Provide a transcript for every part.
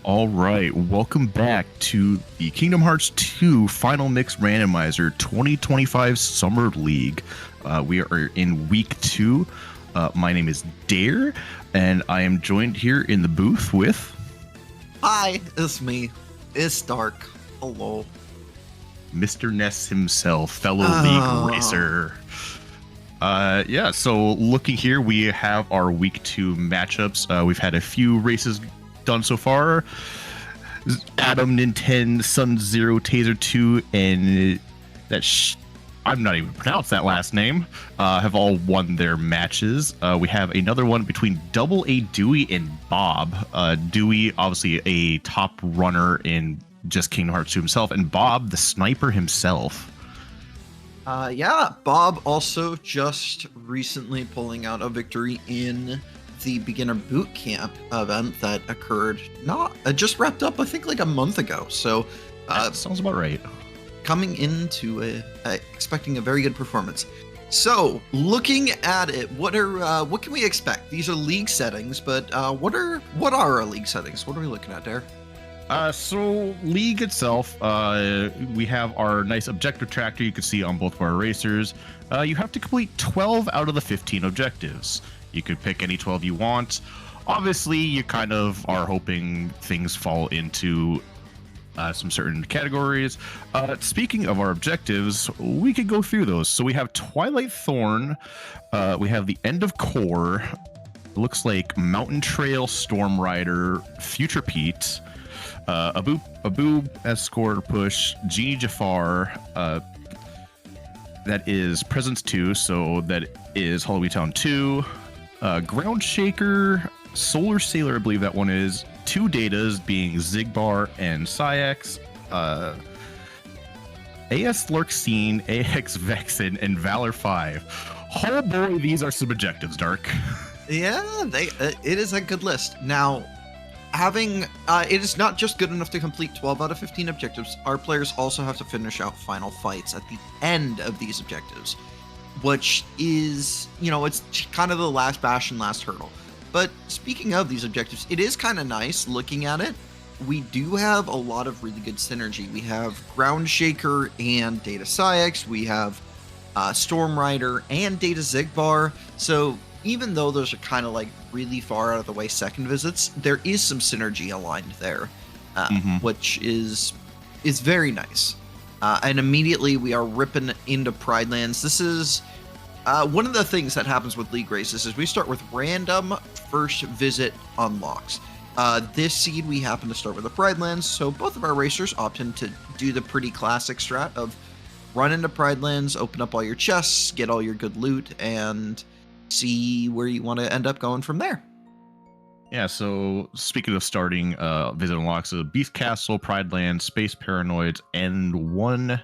All right, welcome back to the Kingdom Hearts 2 Final Mix Randomizer 2025 Summer League. We are in week 2. My name is Dare, and I am joined here in the booth with... Hi, it's me. It's Dark. Hello. Mr. Ness himself, fellow league racer. So looking here, we have our week 2 matchups. We've had a few races done so far. Adam, Nintendo, Sun Zero, Taser 2, and I'm not even pronounce that last name, have all won their matches. We have another one between DoubleADewi and Bahb. Dewey, obviously a top runner in just Kingdom Hearts 2 himself, and Bahb, the sniper himself. Bahb also just recently pulling out a victory in the beginner boot camp event that occurred just wrapped up, I think, like a month ago. So that sounds about right. Coming into expecting a very good performance. So looking at it, what can we expect? These are league settings, but what are our league settings? What are we looking at there? So league itself, we have our nice objective tracker you can see on both of our racers. You have to complete 12 out of the 15 objectives. You could pick any 12 you want. Obviously, you kind of are hoping things fall into some certain categories. Speaking of our objectives, we could go through those. So we have Twilight Thorn. We have the End of Core. It looks like Mountain Trail, Storm Rider, Future Pete, Abu Escort Push, Genie Jafar. That is Presence 2, so that is Halloween Town 2. Ground Shaker, Solar Sailor, I believe that one is. 2 datas being Zigbar and Syax. AS Lurkseen, AX Vexen, and Valor 5. Oh boy, these are some objectives, Dark. Yeah, it is a good list. Now, having it is not just good enough to complete 12 out of 15 objectives. Our players also have to finish out final fights at the end of these objectives, which is, it's kind of the last bastion, last hurdle. But speaking of these objectives, it is kind of nice looking at it. We do have a lot of really good synergy. We have Ground Shaker and Data Syax. We have Storm Rider and Data Zigbar. So even though those are kind of like really far out of the way second visits, there is some synergy aligned there, which is very nice. And immediately we are ripping into Pride Lands. This is one of the things that happens with League races is we start with random first visit unlocks. This seed, we happen to start with the Pride Lands, so both of our racers opt in to do the pretty classic strat of run into Pride Lands, open up all your chests, get all your good loot, and see where you want to end up going from there. Yeah, so speaking of starting visit unlocks, Beast Castle, Pride Land, Space Paranoids, and one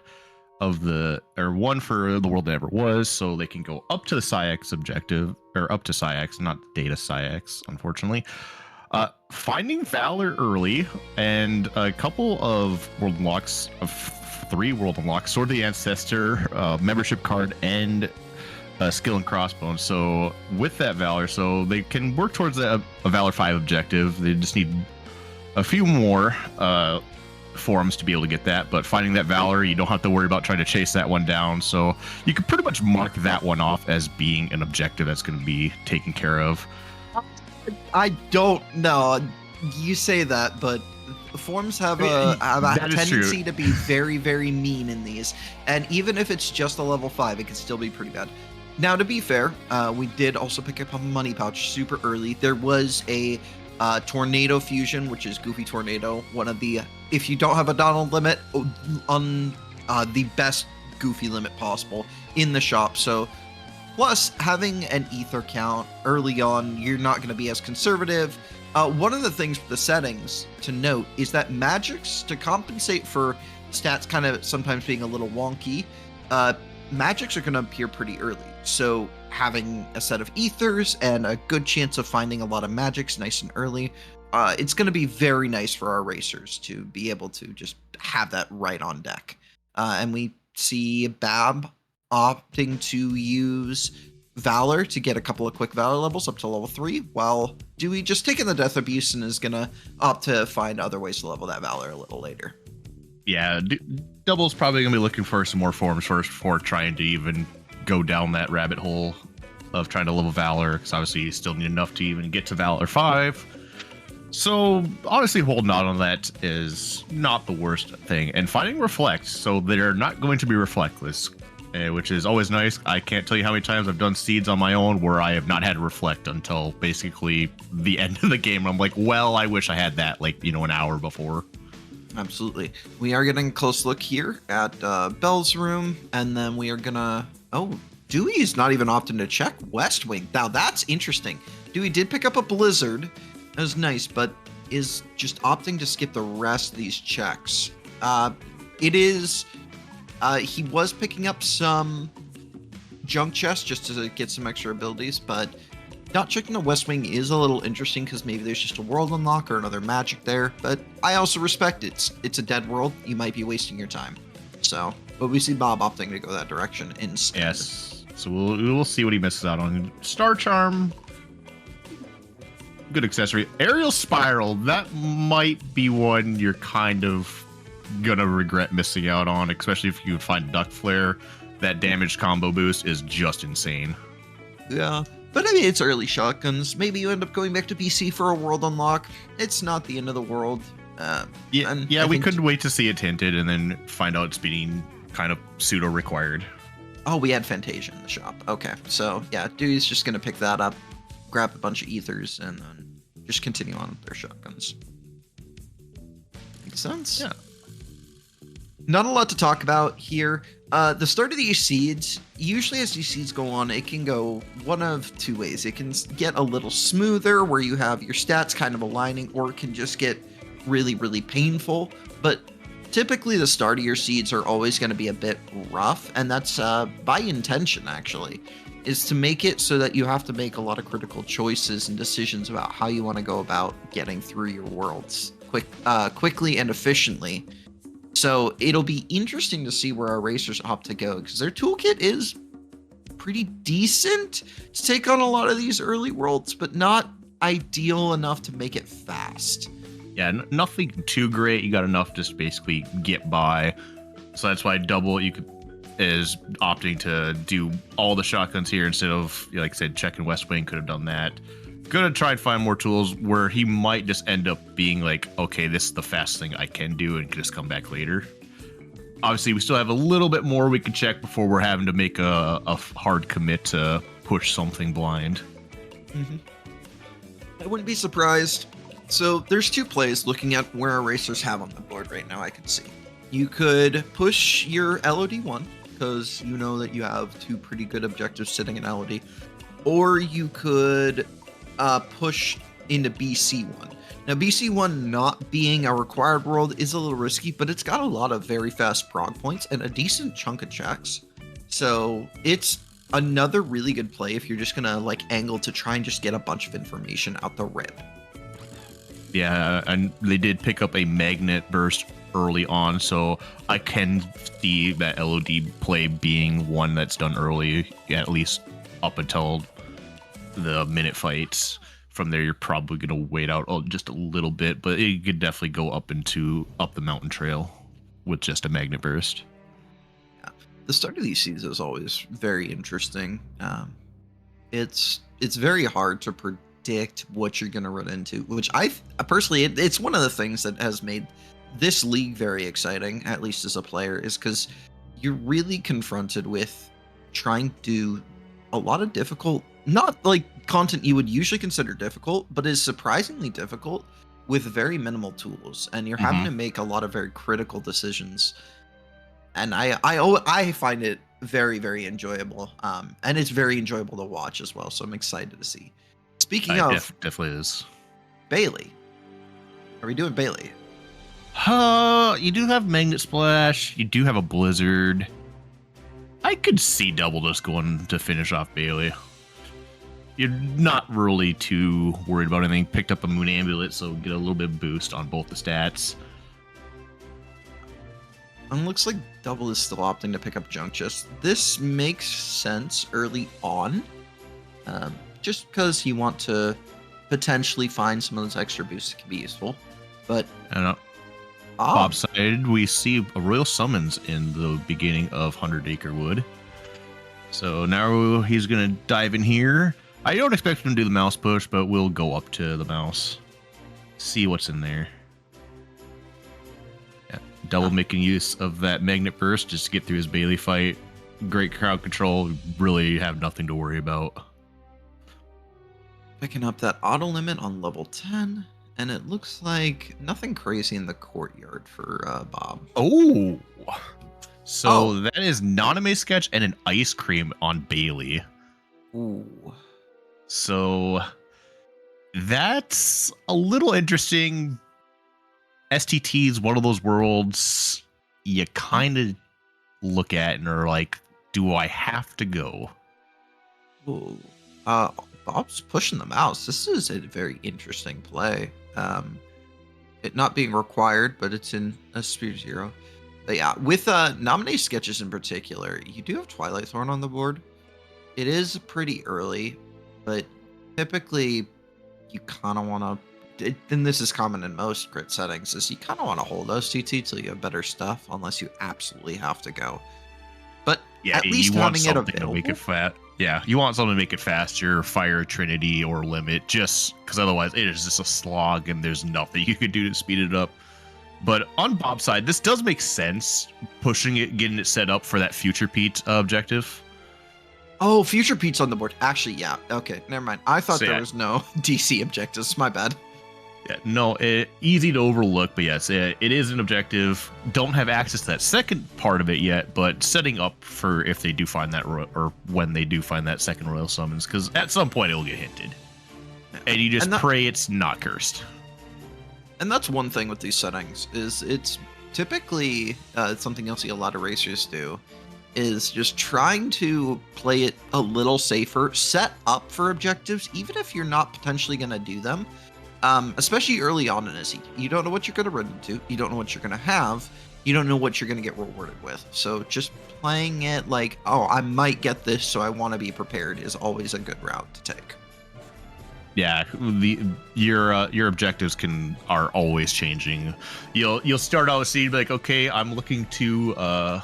for the world that ever was, so they can go up to the Syax objective, or up to Syax, not Data Syax, unfortunately. Finding Valor early, and a couple of world unlocks, 3 world unlocks, Sword of the Ancestor, membership card, and skill and crossbones. So with that Valor, so they can work towards a Valor 5 objective. They just need a few more forums to be able to get that, but finding that Valor, you don't have to worry about trying to chase that one down, so you can pretty much mark that one off as being an objective that's going to be taken care of. I don't know. You say that, but forums have a tendency to be very, very mean in these, and even if it's just a level 5, it can still be pretty bad. Now, to be fair, we did also pick up a money pouch super early. There was a Tornado Fusion, which is Goofy Tornado, one of the, if you don't have a Donald limit, on the best Goofy limit possible in the shop. So, plus having an ether count early on, you're not going to be as conservative. One of the things with the settings to note is that magics, to compensate for stats kind of sometimes being a little wonky, magics are going to appear pretty early. So having a set of ethers and a good chance of finding a lot of magics nice and early, it's going to be very nice for our racers to be able to just have that right on deck. And we see Bahb opting to use Valor to get a couple of quick Valor levels up to level 3, while Dewey just taking the Death Abuse and is going to opt to find other ways to level that Valor a little later. Yeah, Double's probably going to be looking for some more forms first before trying to even go down that rabbit hole of trying to level Valor, because obviously you still need enough to even get to Valor 5. So honestly, holding on that is not the worst thing. And finding Reflect, so they're not going to be Reflectless, which is always nice. I can't tell you how many times I've done seeds on my own where I have not had to Reflect until basically the end of the game. I'm like, well, I wish I had that, like, you know, an hour before. Absolutely. We are getting a close look here at Bell's room, and then we are gonna... Oh, Dewey's not even opting to check West Wing. Now, that's interesting. Dewey did pick up a Blizzard. That was nice, but is just opting to skip the rest of these checks. It is... he was picking up some junk chests just to get some extra abilities, but not checking the West Wing is a little interesting because maybe there's just a world unlock or another magic there, but I also respect it. It's a dead world. You might be wasting your time. So, but we see Bahb opting to go that direction instead. Yes. So we'll see what he misses out on. Star Charm, good accessory. Aerial Spiral, that might be one you're kind of gonna regret missing out on, especially if you find Duck Flare. That damage combo boost is just insane. Yeah, but I mean, it's early shotguns. Maybe you end up going back to BC for a world unlock. It's not the end of the world. Yeah, we could wait to see it hinted and then find out it's being kind of pseudo required. Oh, we had Fantasia in the shop. Okay, so yeah, Dewey's just gonna pick that up, grab a bunch of ethers, and then just continue on with their shotguns. Makes sense? Yeah. Not a lot to talk about here. The start of these seeds, usually as these seeds go on, it can go one of two ways. It can get a little smoother where you have your stats kind of aligning, or it can just get really, really painful. But typically the start of your seeds are always going to be a bit rough, and that's by intention, actually, is to make it so that you have to make a lot of critical choices and decisions about how you want to go about getting through your worlds quickly and efficiently. So it'll be interesting to see where our racers opt to go, because their toolkit is pretty decent to take on a lot of these early worlds, but not ideal enough to make it fast. Yeah, nothing too great. You got enough just basically get by. So that's why Double is opting to do all the shotguns here instead of, like I said, checking West Wing. Could have done that. Gonna try and find more tools where he might just end up being like, okay, this is the fast thing I can do and can just come back later. Obviously, we still have a little bit more we can check before we're having to make a hard commit to push something blind. Mm-hmm. I wouldn't be surprised. So there's two plays looking at where our racers have on the board right now, I can see. You could push your LOD1, because you know that you have two pretty good objectives sitting in LOD. Or you could push into BC1. Now, BC1 not being a required world is a little risky, but it's got a lot of very fast prog points and a decent chunk of checks. So it's another really good play if you're just gonna like angle to try and just get a bunch of information out the rip. Yeah, and they did pick up a magnet burst early on, so I can see that LOD play being one that's done early, at least up until the minute fights. From there, you're probably going to wait out just a little bit, but it could definitely go up the mountain trail with just a magnet burst. Yeah. The start of these seasons is always very interesting. It's very hard to predict what you're going to run into, which I personally, it's one of the things that has made this league very exciting, at least as a player, is because you're really confronted with trying to do a lot of difficult, not like content you would usually consider difficult, but is surprisingly difficult with very minimal tools, and you're having to make a lot of very critical decisions. And I find it very, very enjoyable, and it's very enjoyable to watch as well. So I'm excited to see. Speaking of, definitely is. Bailey, are we doing Bailey? You do have Magnet Splash. You do have a Blizzard. I could see Double just going to finish off Bailey. You're not really too worried about anything. Picked up a Moon Amulet, so get a little bit of boost on both the stats. And looks like Double is still opting to pick up Junk Chest. This makes sense early on, just because you want to potentially find some of those extra boosts that can be useful. But I don't know. Bob, Bob's side, we see a royal summons in the beginning of 100 Acre Wood. So now he's going to dive in here. I don't expect him to do the mouse push, but we'll go up to the mouse. See what's in there. Yeah, double making use of that magnet burst just to get through his Bailey fight. Great crowd control. Really have nothing to worry about. picking up that auto limit on level 10. And it looks like nothing crazy in the courtyard for Bob. Oh! So that is Naname Sketch and an ice cream on Bailey. Ooh. So that's a little interesting. STT is one of those worlds you kind of look at and are like, do I have to go? Ooh. Bob's pushing the mouse. This is a very interesting play. It not being required, but it's in a Spear Zero. But yeah, with nominee sketches in particular, you do have Twilight Thorn on the board. It is pretty early, but typically you kind of want to, and this is common in most grid settings, is you kind of want to hold those TT till you have better stuff, unless you absolutely have to go. But Yeah, at least you want having it something available. to make it fat. Yeah, you want something to make it faster, Fire Trinity or Limit, just because otherwise it is just a slog and there's nothing you could do to speed it up. But on Bob's side, this does make sense, pushing it, getting it set up for that Future Pete objective. Oh, Future Pete's on the board. Actually, yeah. Okay, never mind. I thought So, there yeah. was no DC objectives. My bad. Yeah, no, easy to overlook, but yes, it is an objective. Don't have access to that second part of it yet, but setting up for if they do find that, or when they do find that second Royal Summons, because at some point it'll get hinted. And you just pray it's not cursed. And that's one thing with these settings, is it's typically something you'll see a lot of racers do, is just trying to play it a little safer, set up for objectives, even if you're not potentially going to do them. Especially early on in a season. You don't know what you're going to run into. You don't know what you're going to have. You don't know what you're going to get rewarded with. So just playing it like, oh, I might get this, so I want to be prepared, is always a good route to take. Yeah, your objectives are always changing. You'll start out seeing like, okay, I'm looking to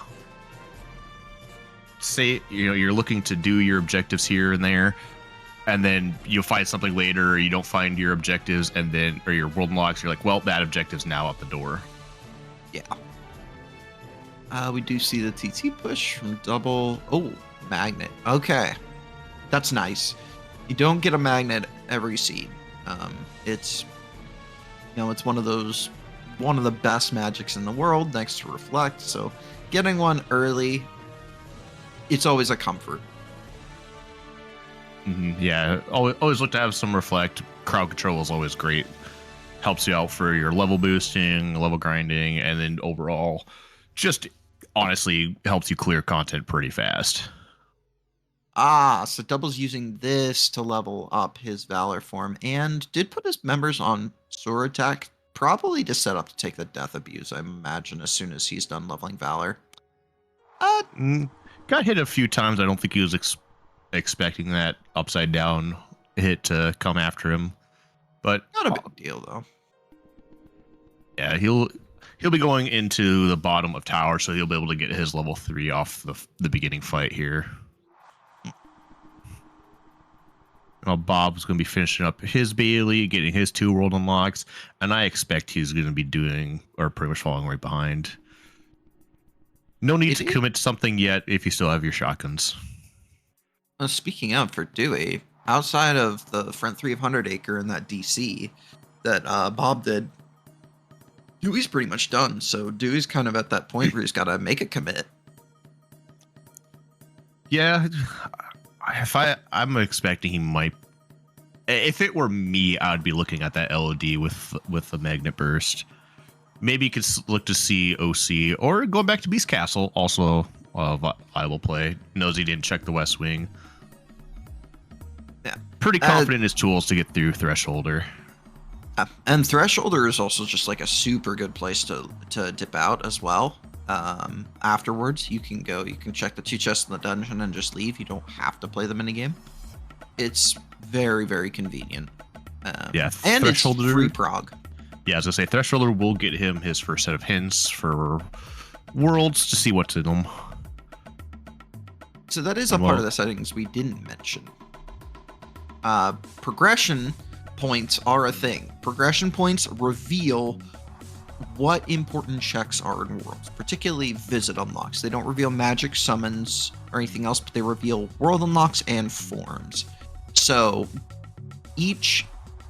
say, you're looking to do your objectives here and there. And then you'll find something later, or you don't find your objectives, and then, or your world unlocks, you're like, well, that objective's now out the door. Yeah. We do see the TT push from double. Oh, magnet. Okay. That's nice. You don't get a magnet every seed. It's, it's one of the best magics in the world next to Reflect. So getting one early, it's always a comfort. Yeah, always look to have some Reflect. Crowd control is always great. Helps you out for your level boosting, level grinding, and then overall, just honestly helps you clear content pretty fast. So Double's using this to level up his Valor form, and did put his members on Sword Attack, probably to set up to take the Death Abuse, I imagine, as soon as he's done leveling Valor. Got hit a few times. I don't think he was expecting that upside down hit to come after him, but Not a big deal though. Yeah, he'll be going into the bottom of tower, so he'll be able to get his level 3 off the beginning fight here. Now Bob's going to be finishing up his Bailey, getting his 2 world unlocks, and I expect he's going to be doing, or pretty much following right behind. No need to commit to something yet if you still have your shotguns. Speaking of, for Dewey, outside of the front 300 acre and that DC that Bob did, Dewey's pretty much done. So Dewey's kind of at that point where he's got to make a commit. Yeah, I'm expecting he might. If it were me, I'd be looking at that LOD with the magnet burst. Maybe you could look to see OC or go back to Beast Castle. Also a viable play. Knows he didn't check the West Wing. Yeah, pretty confident in his tools to get through Thresholder. And Thresholder is also just like a super good place to dip out as well. Afterwards, you can check the 2 chests in the dungeon and just leave. You don't have to play the minigame. It's very, very convenient. Yeah, and it's Thresholder. free prog. Yeah, as I say, Thresholder will get him his first set of hints for worlds to see what's in them. So that is a part of the settings we didn't mention. Progression points are a thing. Progression points reveal what important checks are in worlds, particularly visit unlocks. They don't reveal magic summons or anything else, but they reveal world unlocks and forms. So each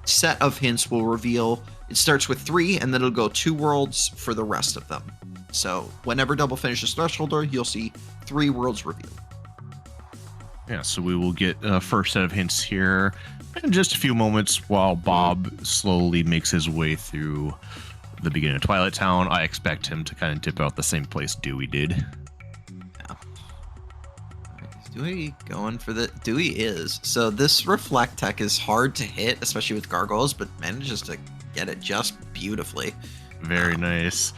set of hints will reveal, it starts with 3 and then it'll go 2 worlds for the rest of them. So whenever Double finishes Thresholder, you'll see 3 worlds revealed. Yeah, so we will get a first set of hints here in just a few moments while Bahb slowly makes his way through the beginning of Twilight Town. I expect him to kind of dip out the same place Dewey did. Yeah. Is Dewey going for the... Dewey is. So this Reflect tech is hard to hit, especially with Gargoyles, but manages to get it just beautifully. Very nice.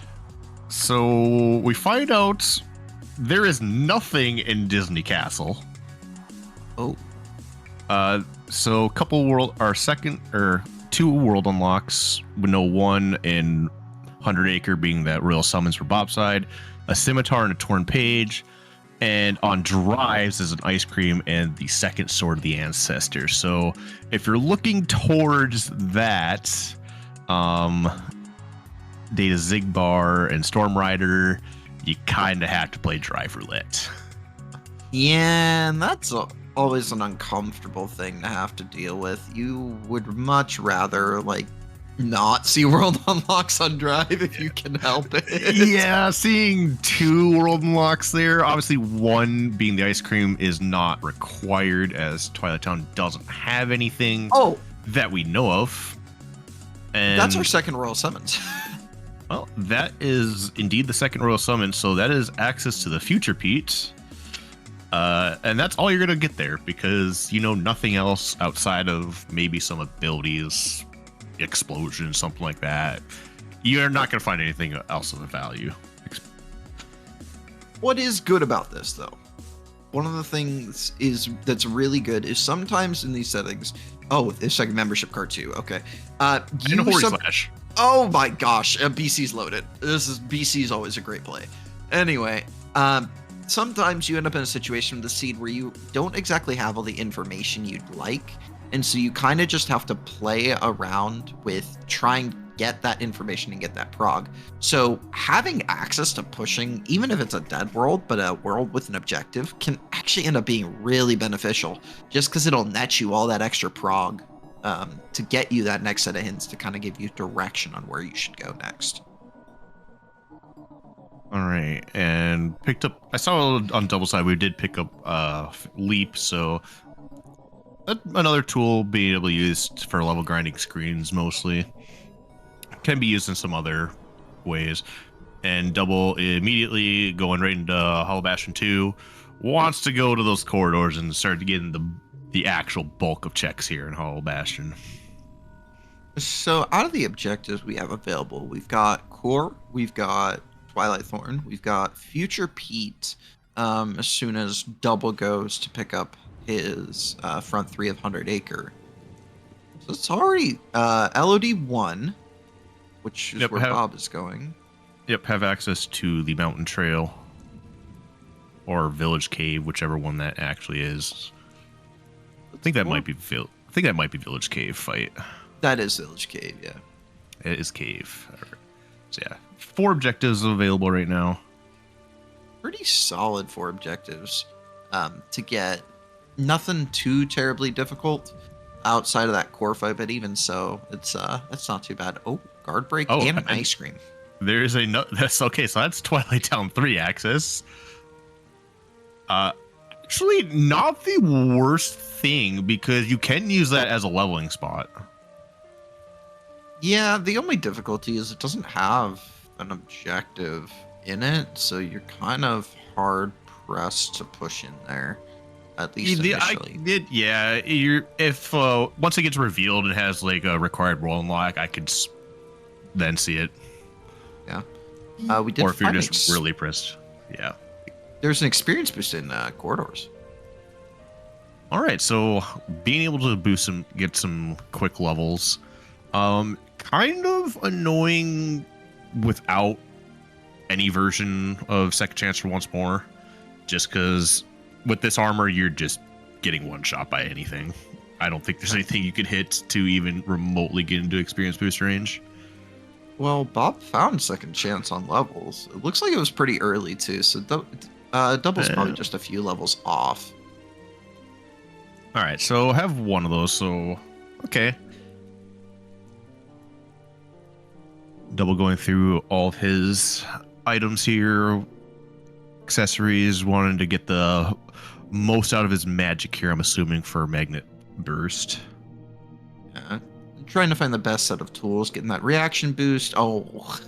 So we find out there is nothing in Disney Castle. Oh. So a couple world, our second or 2 world unlocks, with no 1 in 100 Acre being that Royal Summons for Bobside, a Scimitar and a Torn Page, and on Drives is an Ice Cream and the second Sword of the Ancestors. So if you're looking towards that, Data Zigbar and Storm Rider, you kind of have to play Drive Roulette. Yeah, and that's always an uncomfortable thing to have to deal with. You would much rather, like, not see world unlocks on Drive if you can help it. Yeah, seeing 2 world unlocks there, obviously 1 being the Ice Cream is not required as Twilight Town doesn't have anything that we know of. And that's our second Royal Summons. Well, that is indeed the second Royal Summon, so that is access to the Future Pete. And that's all you're going to get there because, you know, nothing else outside of maybe some abilities, explosion, something like that. You're not going to find anything else of value. What is good about this, though? One of the things that's really good is sometimes in these settings. Oh, it's like a membership card too. Okay. Slash. Oh my gosh, BC's loaded. BC's always a great play. Anyway, sometimes you end up in a situation with the seed where you don't exactly have all the information you'd like, and so you kind of just have to play around with trying to get that information and get that prog. So having access to pushing, even if it's a dead world, but a world with an objective, can actually end up being really beneficial, just because it'll net you all that extra prog to get you that next set of hints to kind of give you direction on where you should go next. All right, and picked up. I saw on Double Side we did pick up Leap, so another tool being able to use for level grinding screens mostly. Can be used in some other ways. And Double immediately going right into Hollow Bastion 2 wants to go to those corridors and start getting the actual bulk of checks here in Hollow Bastion. So out of the objectives we have available, we've got Core, we've got Twilight Thorn, we've got Future Pete as soon as Double goes to pick up his front 3 of 100 Acre. So it's already LOD 1, which is where Bahb is going. Yep, have access to the Mountain Trail or Village Cave, whichever one that actually is. I think that might be Village Cave fight. That is Village Cave, yeah. It is Cave. So yeah, 4 objectives available right now. Pretty solid 4 objectives to get. Nothing too terribly difficult outside of that core fight, but even so, it's not too bad. Oh, guard break and an ice cream. There is that's okay. So that's Twilight Town 3 access. Actually, not the worst thing because you can use that as a leveling spot. Yeah, the only difficulty is it doesn't have an objective in it, so you're kind of hard pressed to push in there. At least initially. If once it gets revealed, it has like a required roll unlock. I could then see it. Yeah. We did. Or if you're just really pressed. Yeah. There's an experience boost in corridors. All right, so being able to boost some, get some quick levels, kind of annoying without any version of Second Chance for Once More, just because with this armor you're just getting one shot by anything. I don't think there's anything you could hit to even remotely get into experience boost range. Well, Bob found second chance on levels. It looks like it was pretty early too, so double's probably just a few levels off. All right, so have one of those. So okay, double going through all of his items here, accessories, wanting to get the most out of his magic here. I'm assuming for magnet burst. Trying to find the best set of tools, getting that reaction boost. Oh,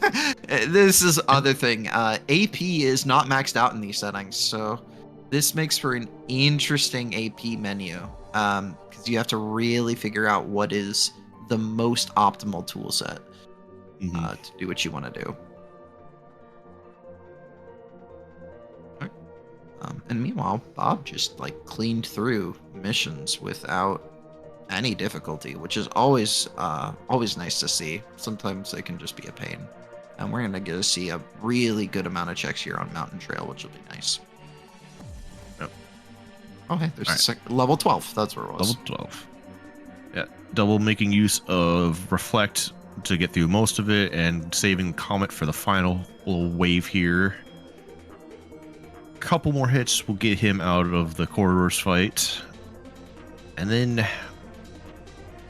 this is other thing. AP is not maxed out in these settings, so this makes for an interesting AP menu. Because you have to really figure out what is the most optimal tool set to do what you want to do. And meanwhile, Bob just like cleaned through missions without any difficulty, which is always nice to see. Sometimes they can just be a pain. And we're gonna get to see a really good amount of checks here on Mountain Trail, which will be nice. Yep. Okay, there's level 12. That's where it was. Level 12. Yeah, double making use of reflect to get through most of it, and saving Comet for the final little wave here. Couple more hits will get him out of the corridors fight, and then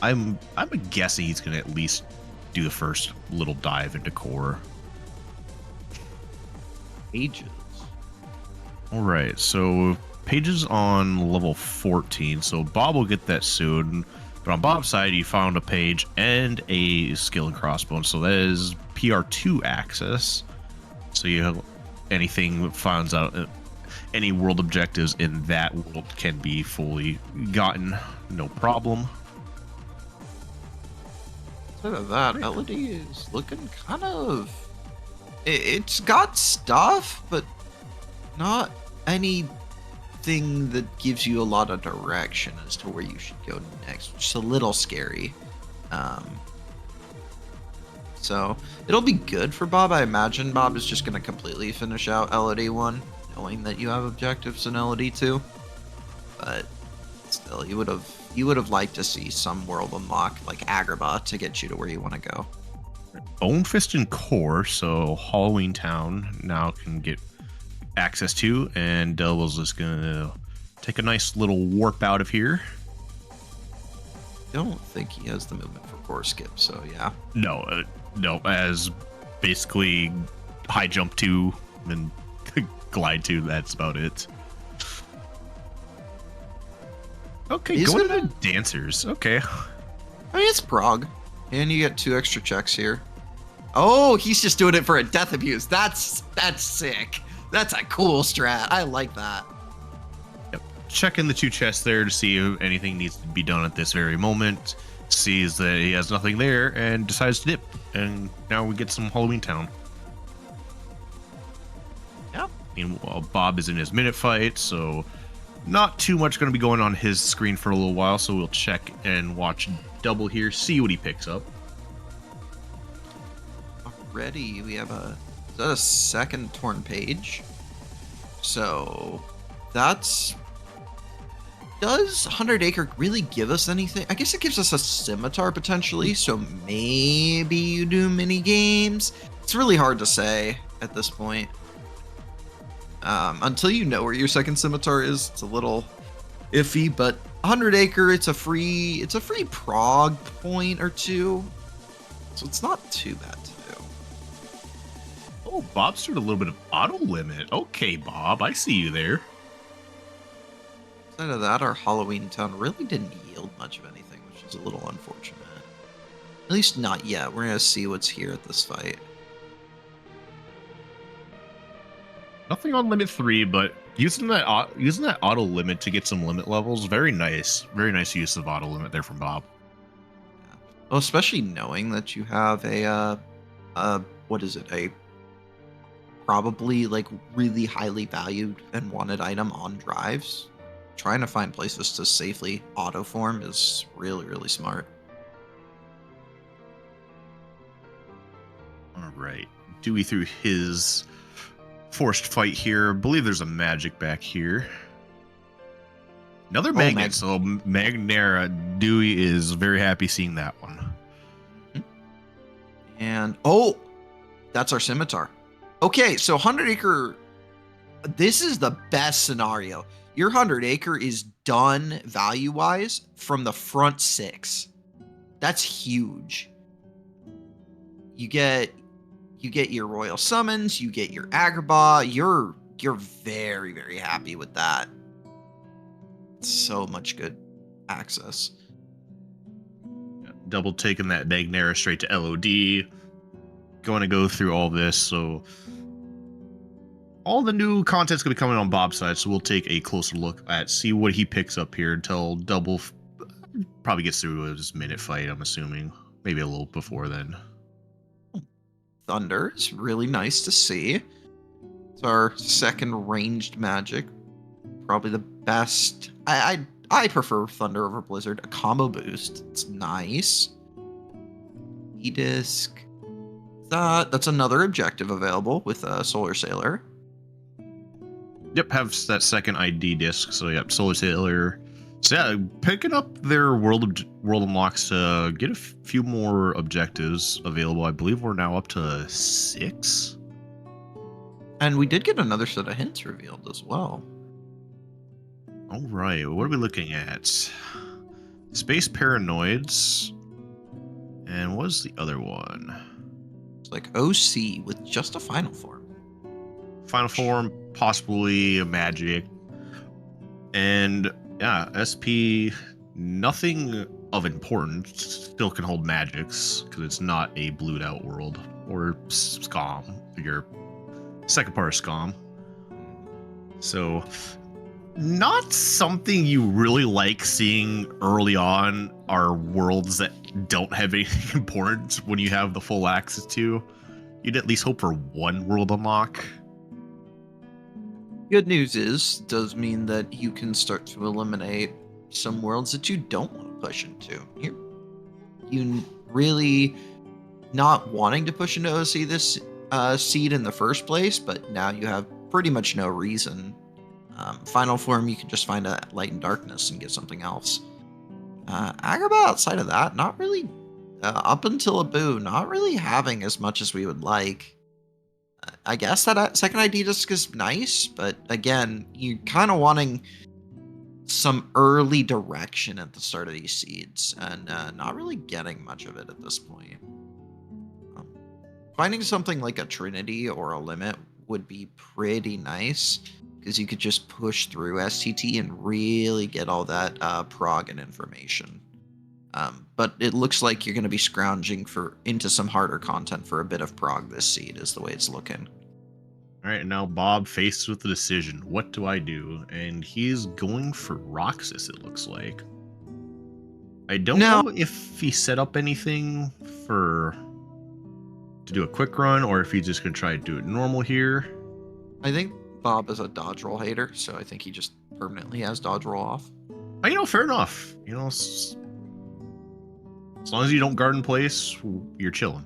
I'm guessing he's gonna at least do the first little dive into core. Pages. All right, so Pages on level 14, so Bob will get that soon. But on Bob's side, he found a page and a skill and crossbones, so that is PR2 access. So you have anything finds out, any world objectives in that world can be fully gotten, no problem. Instead of that, LED is looking kind of. It's got stuff, but not anything that gives you a lot of direction as to where you should go next, which is a little scary. So it'll be good for Bob. I imagine Bob is just going to completely finish out LED 1, knowing that you have objectives in LED 2. But still, you would have liked to see some world unlock like Agrabah to get you to where you want to go. Bone Fist and Core, so Halloween Town now can get access to, and Delville's just gonna take a nice little warp out of here. Don't think he has the movement for core skip, so yeah. No, as basically high jump 2 and glide 2, that's about it. Okay, going to dancers. Okay. I mean, it's Prague. And you get 2 extra checks here. Oh, he's just doing it for a death abuse. That's sick. That's a cool strat. I like that. Yep. Checking the 2 chests there to see if anything needs to be done at this very moment. Sees that he has nothing there and decides to dip. And now we get some Halloween Town. Yep. Meanwhile, Bob is in his minute fight, so not too much going to be going on his screen for a little while, so we'll check and watch Double here, see what he picks up. Already, we have is that a second torn page? So, does 100 Acre really give us anything? I guess it gives us a scimitar potentially, so maybe you do mini games. It's really hard to say at this point. Until you know where your second scimitar is, it's a little iffy, but 100 Acre, it's a free prog point or 2, so it's not too bad to do. Oh, Bob's doing a little bit of auto limit. Okay, Bob, I see you there. Instead of that, our Halloween Town really didn't yield much of anything, which is a little unfortunate. At least not yet. We're gonna see what's here at this fight. Nothing on limit 3, but using that auto limit to get some limit levels, very nice use of auto limit there from Bob. Yeah. Well, especially knowing that you have a probably like really highly valued and wanted item on drives, trying to find places to safely auto form is really, really smart. All right. Dewey through his forced fight here. I believe there's a magic back here. Another magnet. So Magnera, Dewey is very happy seeing that one. And that's our scimitar. Okay, so 100 Acre, this is the best scenario. Your 100 Acre is done value-wise from the front 6. That's huge. You get your Royal Summons, you get your Agrabah. You're very, very happy with that. So much good access. Double taking that Magnera straight to LOD. Going to go through all this, so all the new content's going to be coming on Bob's side, so we'll take a closer look at see what he picks up here until Double probably gets through his minute fight, I'm assuming. Maybe a little before then. Thunder is really nice to see. It's our second ranged magic. Probably the best. I prefer Thunder over Blizzard. A combo boost. It's nice. E-Disc. That's another objective available with Solar Sailor. Yep, have that second ID disc. So yep, Solar Sailor. So yeah, picking up their world unlocks to get a few more objectives available. I believe we're now up to 6. And we did get another set of hints revealed as well. All right, what are we looking at? Space Paranoids. And what's the other one? It's like OC with just a final form. Final form, possibly a magic. And yeah, SP, nothing of importance. Still can hold magics because it's not a blued out world. Or SCOM, your second part of SCOM. So, not something you really like seeing early on are worlds that don't have anything important when you have the full access to. You'd at least hope for one world unlock. Good news does mean that you can start to eliminate some worlds that you don't want to push into. You really not wanting to push into OC this seed in the first place, but now you have pretty much no reason. Final form, you can just find a light and darkness and get something else. Agrabah, outside of that, not really, up until Abu, not really having as much as we would like. I guess that second ID disc is nice, but again, you're kind of wanting some early direction at the start of these seeds, and not really getting much of it at this point. Finding something like a Trinity or a Limit would be pretty nice, because you could just push through STT and really get all that prog and information. But it looks like you're going to be scrounging into some harder content for a bit of prog this seed is the way it's looking. All right, now Bob faced with the decision. What do I do? And he's going for Roxas, it looks like. I don't know if he set up anything to do a quick run, or if he's just going to try to do it normal here. I think Bob is a dodge roll hater, so I think he just permanently has dodge roll off. Fair enough. As long as you don't guard in place, you're chilling.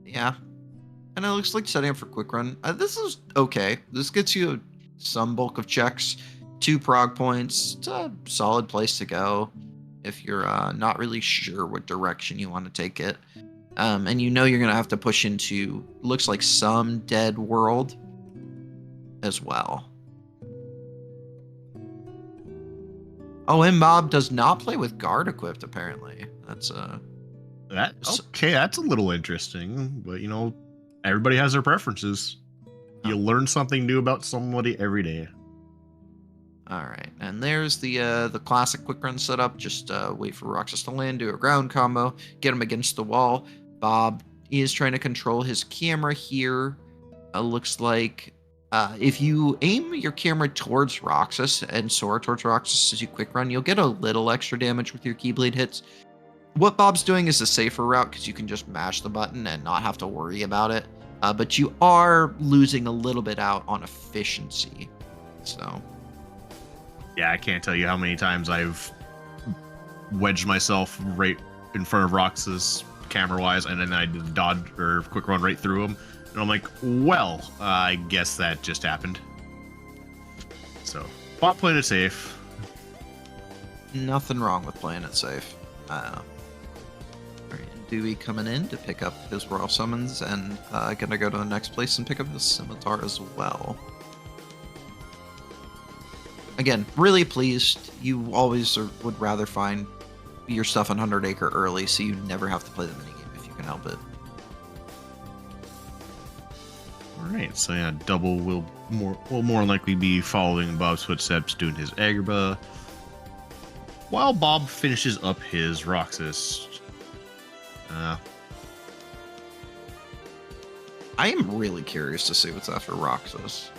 Yeah. And it looks like setting up for quick run. This is okay. This gets you some bulk of checks, 2 prog points. It's a solid place to go if you're not really sure what direction you want to take it. And you're going to have to push into, looks like some dead world as well. Oh, and Bob does not play with guard equipped, apparently. That's a little interesting, but everybody has their preferences. You learn something new about somebody every day. All right, and there's the classic quick run setup. Just wait for Roxas to land, do a ground combo, get him against the wall. Bob is trying to control his camera here. Looks like if you aim your camera towards Roxas and soar towards Roxas as you quick run, you'll get a little extra damage with your Keyblade hits. What Bob's doing is a safer route because you can just mash the button and not have to worry about it. But you are losing a little bit out on efficiency. So Yeah, I can't tell you how many times I've wedged myself right in front of Roxas camera-wise, and then I did dodge or quick run right through him. And I'm like, well, I guess that just happened. So, bot playing it safe. Nothing wrong with playing it safe. Alright, Dewey coming in to pick up his Royal Summons, and gonna go to the next place and pick up his Scimitar as well. Again, really pleased. You always would rather find your stuff on 100 Acre early, so you never have to play the minigame if you can help it. Alright, so yeah, Double will more likely be following Bob's footsteps, doing his Agrabah, while Bob finishes up his Roxas. I am really curious to see what's after Roxas.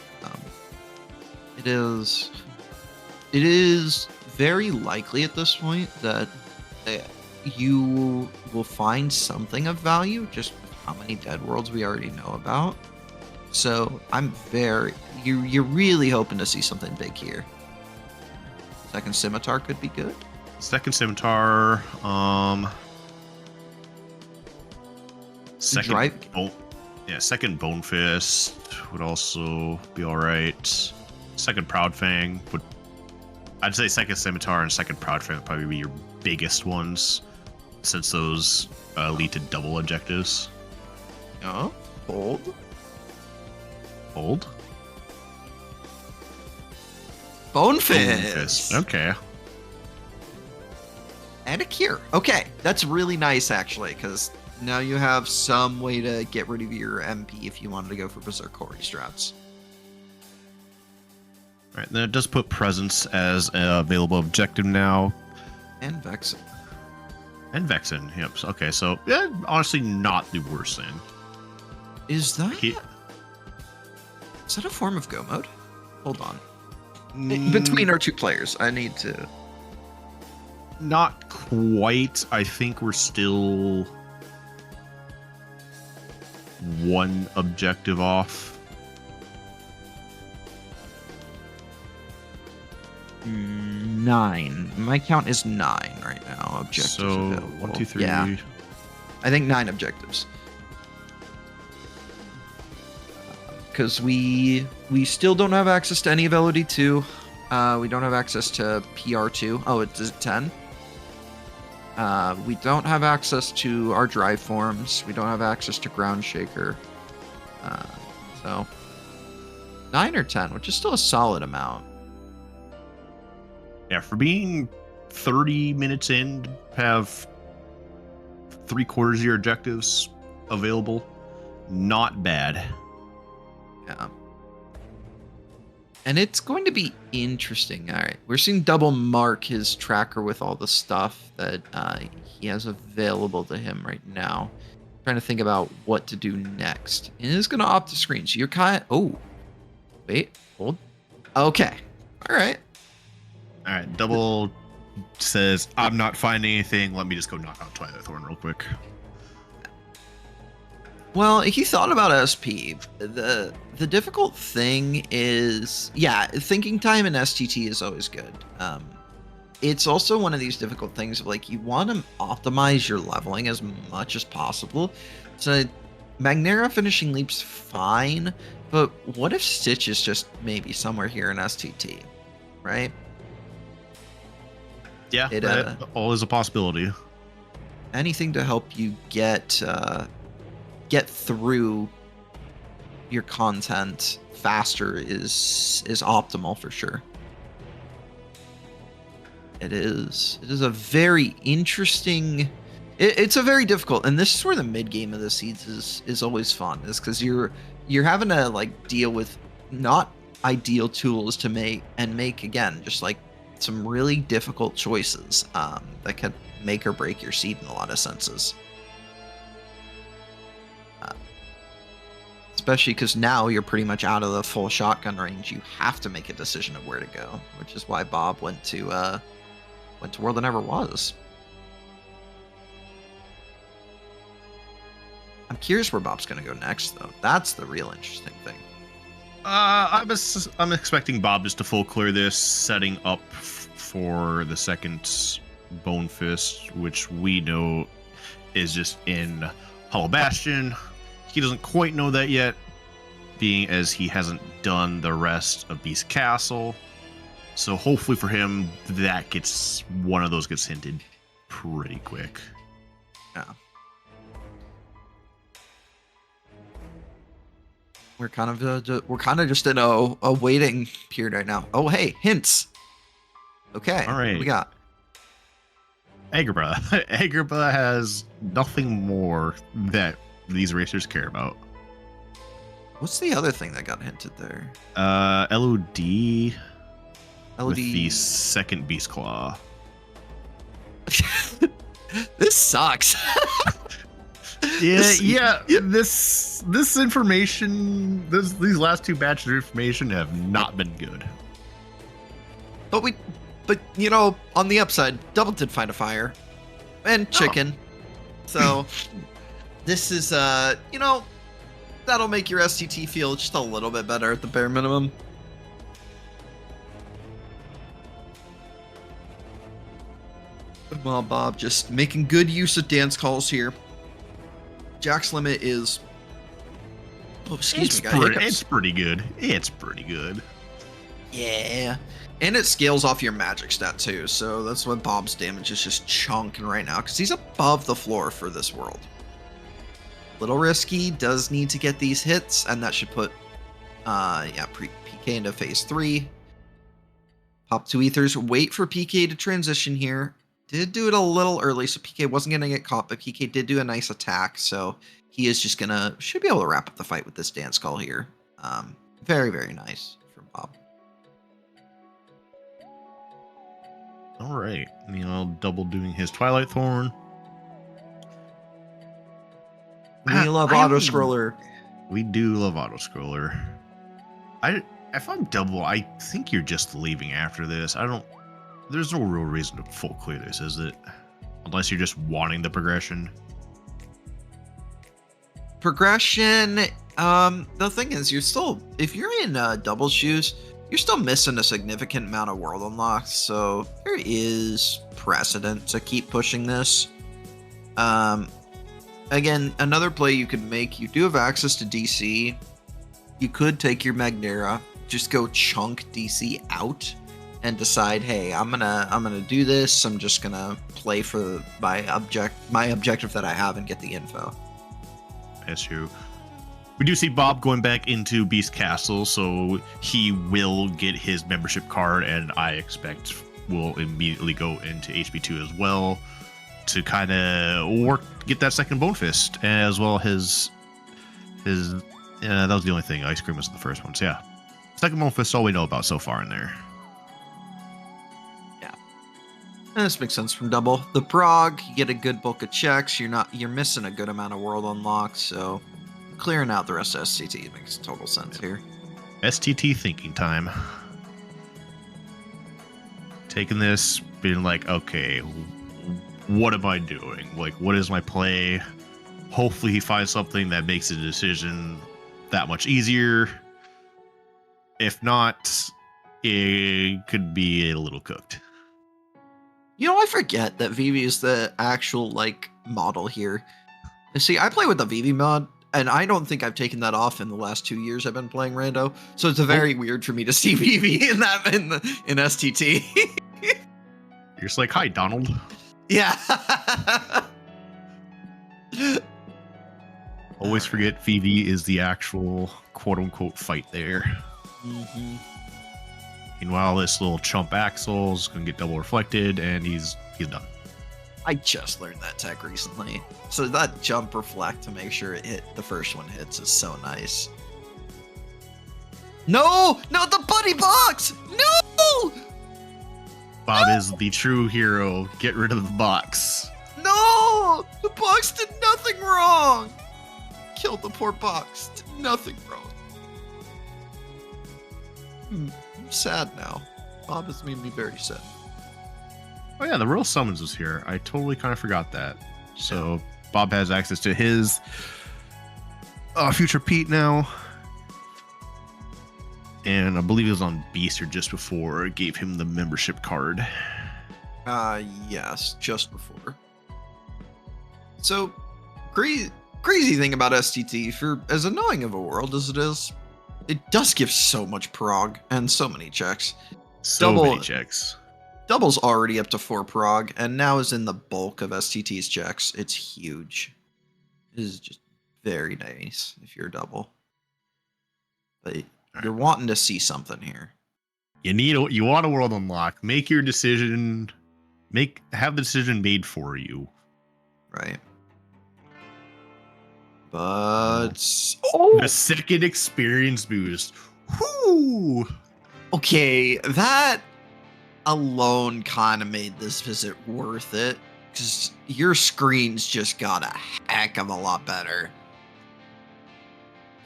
It is very likely at this point that you will find something of value, just with how many dead worlds we already know about. So you're really hoping to see something big here. Second Scimitar could be good. Second Scimitar, second Bone Fist would also be alright. Second Proud Fang would, I'd say second Scimitar and second Proud Fang would probably be your biggest ones, since those lead to double objectives. Oh, hold. Bone Fist. Okay. And a cure. Okay, that's really nice actually, because now you have some way to get rid of your MP if you wanted to go for Berserk Hori strats. Alright, then it does put Presence as an available objective now. And Vexen. Yep. Okay, so yeah, honestly, not the worst thing. Is that a form of go mode? Hold on. Between our two players, I need to. Not quite. I think we're still one objective off. 9. My count is 9 right now. Objectives So available. 1, 2, 3. Yeah, I think 9 objectives. Because we still don't have access to any of LOD2. We don't have access to PR2. Oh, it's 10. We don't have access to our drive forms. We don't have access to Ground Shaker. So 9 or 10, which is still a solid amount. Yeah, for being 30 minutes in, have 3/4 of your objectives available. Not bad. Yeah. And it's going to be interesting. All right, we're seeing Double mark his tracker with all the stuff that he has available to him right now. Trying to think about what to do next. And it's going to opt to screen. So you're kind of... Oh. Wait. Hold. Okay. All right. All right, Double says, I'm not finding anything. Let me just go knock out Twilight Thorn real quick. Well, he thought about SP. The difficult thing is, yeah, thinking time in STT is always good. It's also one of these difficult things of like, you want to optimize your leveling as much as possible. So Magnera finishing leap's fine, but what if Stitch is just maybe somewhere here in STT, right? Yeah, that all is a possibility. Anything to help you get through your content faster is optimal for sure. It is a very interesting. It's a very difficult, and this is where the mid game of the seeds is always fun, is because you're having to like deal with not ideal tools to make again just like some really difficult choices that could make or break your seed in a lot of senses. Especially because now you're pretty much out of the full shotgun range. You have to make a decision of where to go, which is why Bob went to World That Never Was. I'm curious where Bob's going to go next, though. That's the real interesting thing. I'm expecting Bob just to full clear this, setting up for the second Bone Fist, which we know is just in Hollow Bastion. He doesn't quite know that yet, being as he hasn't done the rest of Beast Castle. So hopefully for him, one of those gets hinted pretty quick. Yeah. We're kind of just in a waiting period right now. Oh, hey, hints. Okay. All right. What we got? Agrabah. Agrabah has nothing more that these racers care about. What's the other thing that got hinted there? LOD. LOD. With the second Beast Claw. This sucks. Yeah. This information, these last two batches of information have not been good. But you know, on the upside, Double did find a fire, and chicken. So this is you know, that'll make your STT feel just a little bit better at the bare minimum. Well, Bob just making good use of dance calls here. Jack's limit is. Oh, excuse me, it's pretty good. It's pretty good. Yeah. And it scales off your magic stat too, so that's why Bob's damage is just chunking right now, because he's above the floor for this world. Little risky, does need to get these hits, and that should put PK into phase 3. Pop 2 ethers, wait for PK to transition here. Did do it a little early, so PK wasn't going to get caught, but PK did do a nice attack, so he is just should be able to wrap up the fight with this dance call here. Very, very nice from Bob. All right, Double doing his Twilight Thorn. We love auto scroller. We do love auto scroller. If I'm Double, I think you're just leaving after this. There's no real reason to full clear this, is it? Unless you're just wanting the progression. Progression. The thing is, if you're in Double shoes, you're still missing a significant amount of world unlocks, so there is precedent to keep pushing this. Again, another play you could make, you do have access to DC. You could take your Magnera, just go chunk DC out, and decide, hey, I'm gonna do this. I'm just gonna play for my objective that I have and get the info. That's true. We do see Bob going back into Beast Castle, so he will get his membership card, and I expect will immediately go into HB2 as well to kind of get that second Bone Fist, as well as his that was the only thing. Ice Cream was the first one, so yeah. Second Bone Fist is all we know about so far in there. Yeah. And this makes sense from Double. The prog, you get a good bulk of checks, you're missing a good amount of world unlocks, so clearing out the rest of STT makes total sense here. STT thinking time. Taking this, being like, okay, what am I doing? Like, what is my play? Hopefully he finds something that makes the decision that much easier. If not, it could be a little cooked. You know, I forget that Vivi is the actual, model here. See, I play with the Vivi mod, and I don't think I've taken that off in the last 2 years I've been playing Rando, so it's very weird for me to see Vivi in STT. You're just like, hi, Donald. Yeah. Always forget Vivi is the actual quote-unquote fight there. Mm-hmm. Meanwhile, this little chump Axel is going to get double reflected, and he's done. I just learned that tech recently. So that jump reflect to make sure the first one hits is so nice. No, the buddy box. No. Bob is the true hero. Get rid of the box. No, the box did nothing wrong. Killed the poor box. Did nothing wrong. I'm sad now. Bob has made me very sad. Oh yeah, the Royal Summons was here. I totally kind of forgot that. So Bob has access to his future Pete now. And I believe it was on Beast or just before it gave him the membership card. Yes, just before. So, crazy thing about STT, for as annoying of a world as it is, it does give so much prog and so many checks. So many checks. Double's already up to 4 prog, and now is in the bulk of STT's checks. It's huge. It is just very nice if you're double. But you're wanting to see something here. You want a world unlock. Make your decision. Have the decision made for you. Right. But the second experience boost. Whoo! Okay, that alone kind of made this visit worth it, because your screens just got a heck of a lot better.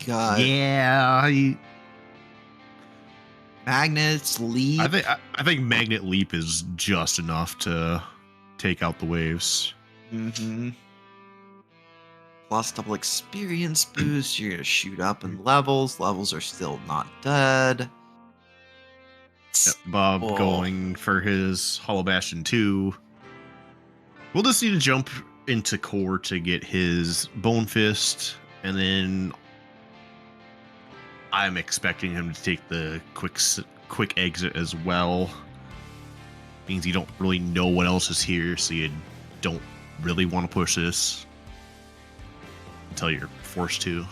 God. Yeah. Magnets, leap. I think magnet leap is just enough to take out the waves. Mm-hmm. Plus double experience boost. You're gonna shoot up in levels. Levels are still not dead. Yep, Bob going for his Hollow Bastion 2. We'll just need to jump into core to get his Bone Fist, and then I'm expecting him to take the quick exit as well. Means you don't really know what else is here, so you don't really want to push this until you're forced to.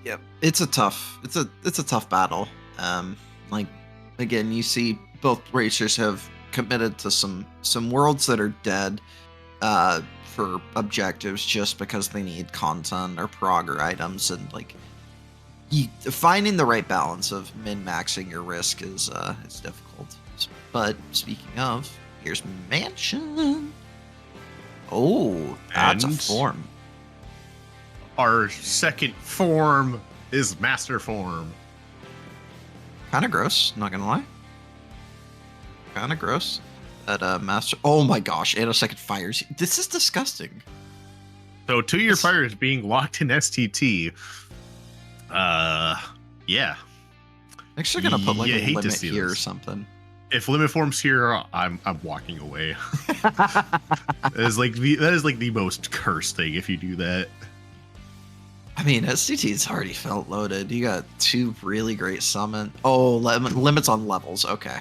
Yep, it's a tough battle. Like, again, you see both racers have committed to some worlds that are dead for objectives just because they need content or prog or items, and like finding the right balance of min-maxing your risk is difficult. But speaking of, here's Mansion. Oh, that's a form. Our second form is Master Form. Kind of gross, not gonna lie. Kind of gross. That Master. Oh my gosh, and a second fires. This is disgusting. So 2-year fire is being locked in STT. Yeah. Actually gonna put like a limit here or something. If limit form's here, I'm walking away. that is like the most cursed thing if you do that. I mean, STT's already felt loaded. You got 2 really great summon. Oh, limits on levels. Okay.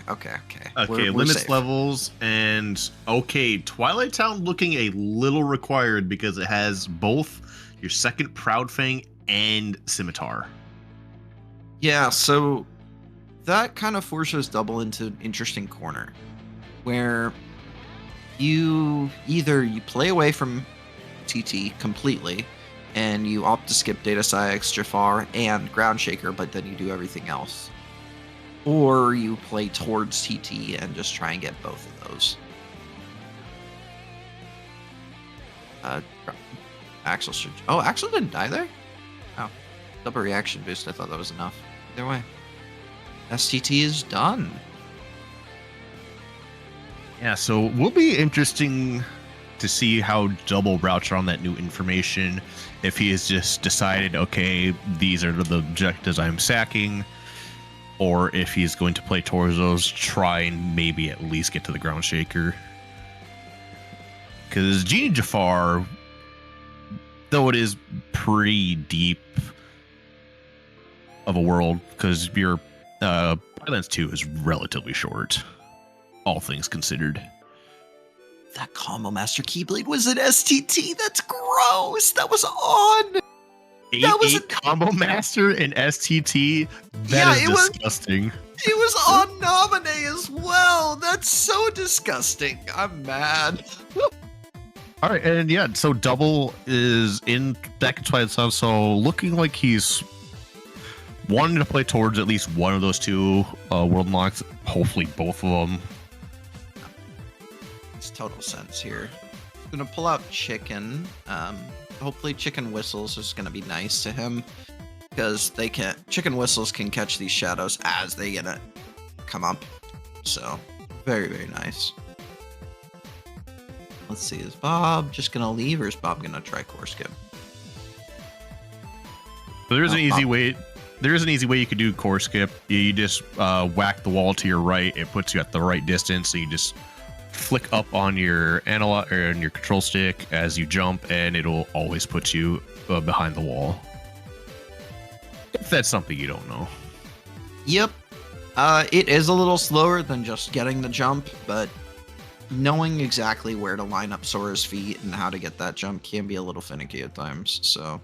We're limits safe. Levels, and okay, Twilight Town looking a little required because it has both your second Proud Fang and Scimitar. Yeah, so that kind of forces Double into an interesting corner, where you play away from TT completely, and you opt to skip Data Psyx, Jafar, and Ground Shaker, but then you do everything else. Or you play towards TT and just try and get both of those. Axel should... Oh, Axel didn't die there? Oh. Double reaction boost, I thought that was enough. Either way. STT is done. Yeah, so will be interesting to see how Double routes around that new information. If he has just decided, okay, these are the objectives I'm sacking, or if he's going to play towards those, try and maybe at least get to the Ground Shaker. Because Genie Jafar, though it is pretty deep of a world, because your Islands 2 is relatively short, all things considered. That Combo Master Keyblade was an STT. That's gross. That was on. That was a Combo Master in STT. That is disgusting. It was on Nominee as well. That's so disgusting. I'm mad. All right, and yeah, so Double is in back in Twilight Sun, so looking like he's wanting to play towards at least one of those 2 world unlocks. Hopefully, both of them. Makes total sense here. I'm gonna pull out Chicken. Hopefully, Chicken Whistles is gonna be nice to him, because Chicken Whistles can catch these shadows as they gonna come up. So, very, very nice. Let's see, is Bob just gonna leave, or is Bob gonna try core skip? So there's an easy way. There is an easy way you could do core skip. You just whack the wall to your right. It puts you at the right distance. So you just flick up on your analog or on your control stick as you jump, and it'll always put you behind the wall. If that's something you don't know. Yep. It is a little slower than just getting the jump, but knowing exactly where to line up Sora's feet and how to get that jump can be a little finicky at times, so.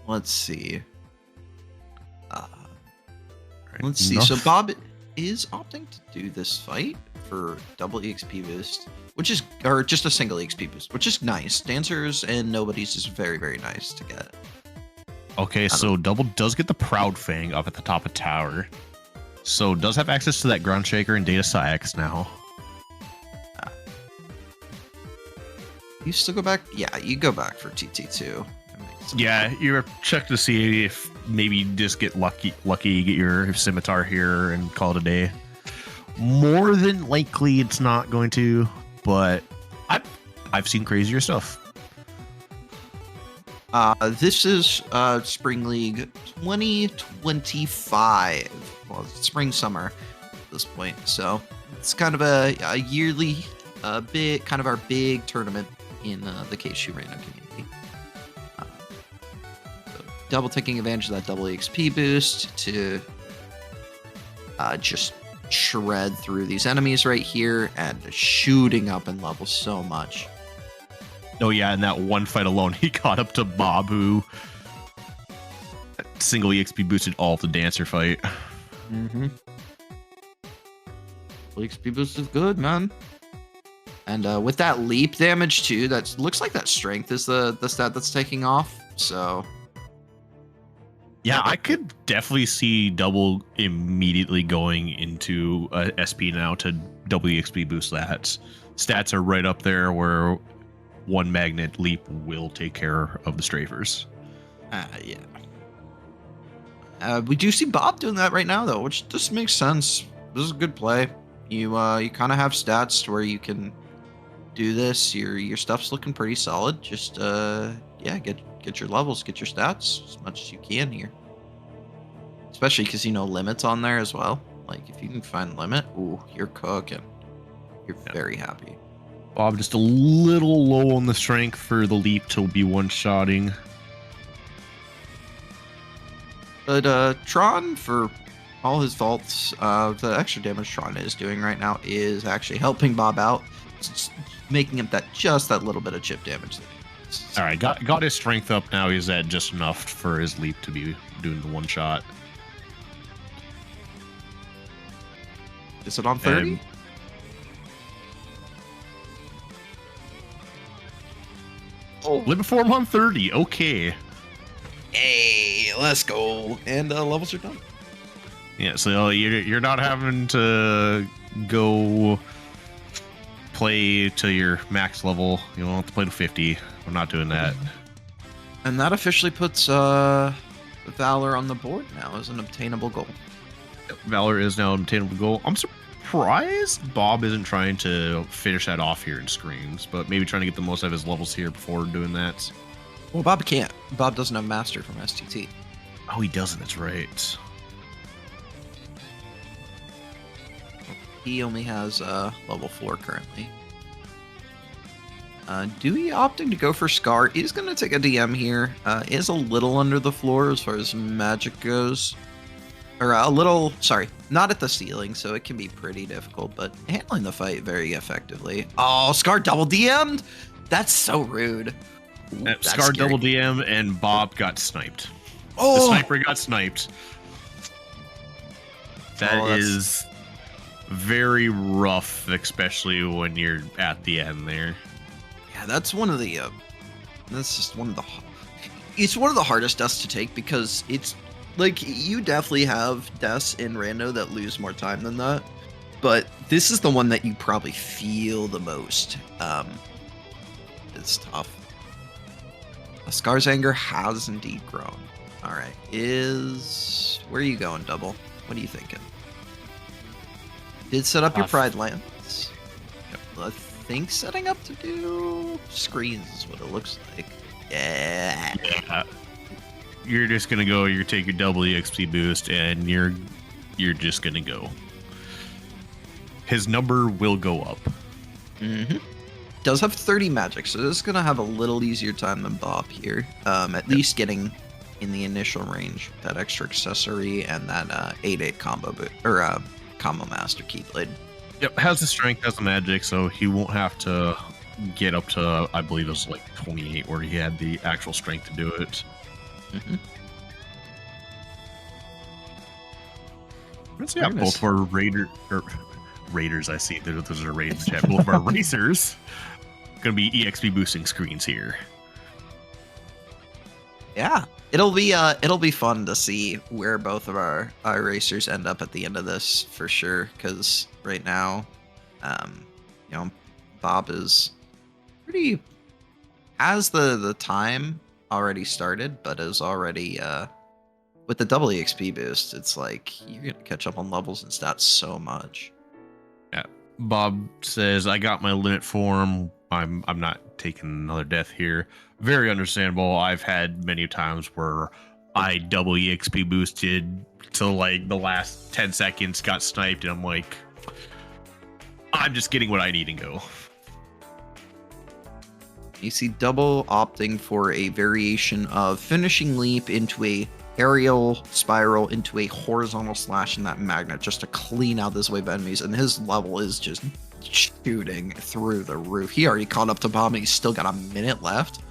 Let's see. Let's see. So Bahb is opting to do this fight for double EXP boost, which is, or just a single EXP boost, which is nice. Dancers and nobodies is very, very nice to get. Okay, so Double does get the Proud Fang up at the top of tower. So does have access to that Ground Shaker and Data Syax now. You still go back? Yeah, you go back for TT2. Yeah, you're check to see if maybe you just get lucky, get your scimitar here and call it a day. More than likely, it's not going to, but I've seen crazier stuff. This is Spring League 2025. Well, it's spring summer at this point, so it's kind of a yearly, big kind of our big tournament in the KH2Rando community. So Double taking advantage of that double EXP boost to just shred through these enemies right here and shooting up in level so much. Oh yeah, in that one fight alone, he got up to Bahb, who single EXP boosted all of the Dancer fight. Mm-hmm. EXP boost is good, man. And with that leap damage too, that looks like that strength is the stat that's taking off. So yeah, I could definitely see Double immediately going into SP now to double EXP boost that. Stats are right up there where one magnet leap will take care of the strafers. Yeah. We do see Bahb doing that right now, though, which just makes sense. This is a good play. You kind of have stats to where you can do this. Your stuff's looking pretty solid. Just yeah, get your levels, get your stats as much as you can here. Especially because limits on there as well. Like if you can find limit, ooh, you're cooking. You're very happy. Bahb just a little low on the strength for the leap to be one-shotting. But Tron, for all his faults, the extra damage Tron is doing right now is actually helping Bahb out. It's making him just that little bit of chip damage. All right, got his strength up now. He's at just enough for his leap to be doing the one shot. Is it on 30? Oh, limit form on 30. Okay. Hey, let's go. And levels are done. Yeah, so you're not having to go play to your max level. You don't have to play to 50. We're not doing that. And that officially puts Valor on the board now as an obtainable goal. Valor is now an obtainable goal. I'm surprised Bahb isn't trying to finish that off here in screens, but maybe trying to get the most out of his levels here before doing that. Well, Bahb can't. Bahb doesn't have Master from STT. Oh, he doesn't. That's right. He only has level 4 currently. Dewey opting to go for Scar is going to take a DM here. Is a little under the floor as far as magic goes. Or a little, sorry, not at the ceiling, so it can be pretty difficult, but handling the fight very effectively. Oh, Scar double DM'd? That's so rude. Ooh, that's Scar scary. double DM and Bahb got sniped. Oh! The sniper got sniped. That is very rough, especially when you're at the end there. Yeah, that's one of the, that's just one of the, it's one of the hardest deaths to take because it's, like, you definitely have deaths in Rando that lose more time than that, but this is the one that you probably feel the most. It's tough. Scar's anger has indeed grown. All right, where are you going, Double? What are you thinking? Did set up your Pride lands. I think setting up to do screens is what it looks like. Yeah. Yeah. You're just gonna go. You take your double EXP boost, and you're just gonna go. His number will go up. Mm-hmm. Does have 30 magic, so this is gonna have a little easier time than Bahb here. At least getting in the initial range, that extra accessory and that 8/8 combo combo master keyblade. Yep, has the strength, has the magic, so he won't have to get up to, I believe it was like 28, where he had the actual strength to do it. Mm-hmm. Let's see, yeah, both of our Raiders, I see those are Raiders chat. Both of our racers gonna be EXP boosting screens here. Yeah, it'll be fun to see where both of our racers end up at the end of this for sure. Because right now, you know, Bahb is has the time already started, but is already with the double EXP boost. It's like you're gonna catch up on levels and stats so much. Yeah, Bahb says I got my limit form. I'm not taking another death here. Very understandable. I've had many times where I double EXP boosted to like the last 10 seconds, got sniped, and I'm like, I'm just getting what I need and go. You see double opting for a variation of finishing leap into a aerial spiral into a horizontal slash in that magnet just to clean out this wave of enemies, and his level is just shooting through the roof. He already caught up to Bahb and he's still got a minute left.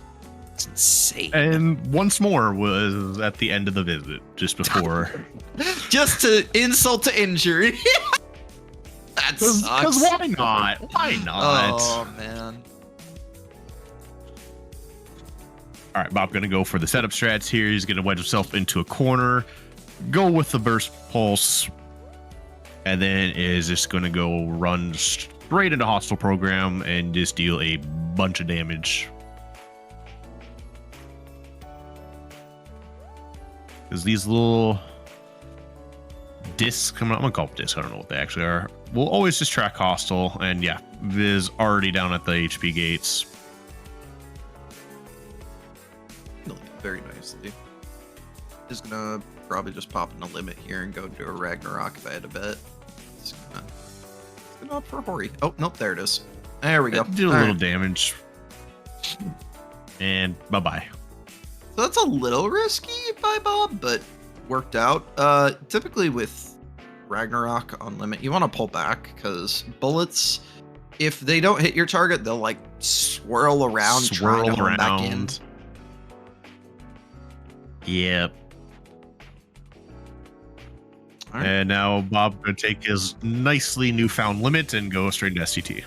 It's insane. And once more was at the end of the visit, just before. Just to insult to injury. That sucks. Because why not? Why not? Oh, man. All right, Bahb gonna go for the setup strats here. He's gonna wedge himself into a corner, go with the burst pulse, and then is just gonna go run straight into hostile program and just deal a bunch of damage. Because these little discs, I'm gonna call them discs, I don't know what they actually are. We'll always just track hostile, and yeah, Viz already down at the HP gates. Very nicely. Is gonna probably just pop in a limit here and go to a Ragnarok if I had to bet. It's gonna opt for a Hori. Oh, nope, there it is. There we go. Do a little damage. And bye-bye. So that's a little risky by Bahb, but worked out. Typically with Ragnarok on limit, you want to pull back because bullets, if they don't hit your target, they'll like swirl around trying to home back in. Yep. Right. And now Bahb gonna take his nicely newfound limit and go straight to STT.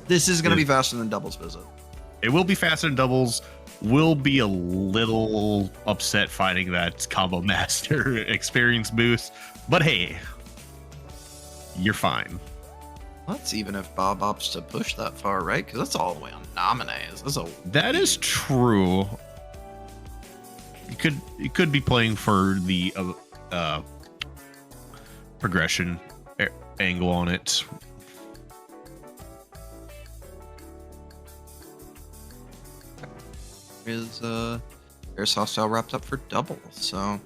This is gonna be faster than doubles visit. It will be faster than doubles. Will be a little upset fighting that combo master experience boost, but hey, you're fine. That's even if Bahb opts to push that far, right? Because that's all the way on Nominees. That is true. You could be playing for the progression angle on it. There's hostile wrapped up for double, so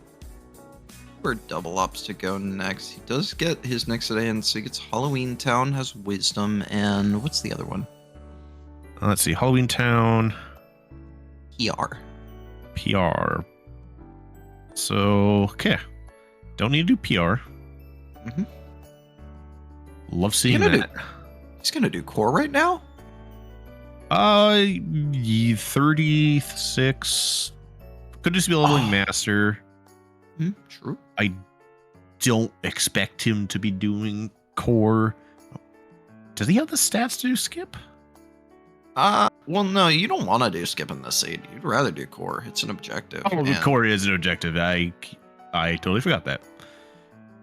where double ops to go next. He does get his next at hand, so he gets Halloween Town, has Wisdom, and what's the other one? Let's see, Halloween Town. PR. So, okay. Don't need to do PR. Mm-hmm. Love seeing that. He's gonna do core right now? 36. Could just be a leveling master. True. I don't expect him to be doing core. Does he have the stats to do skip? Well, no, you don't want to do skip in this seed. You'd rather do core. It's an objective. Oh, the core is an objective. I totally forgot that.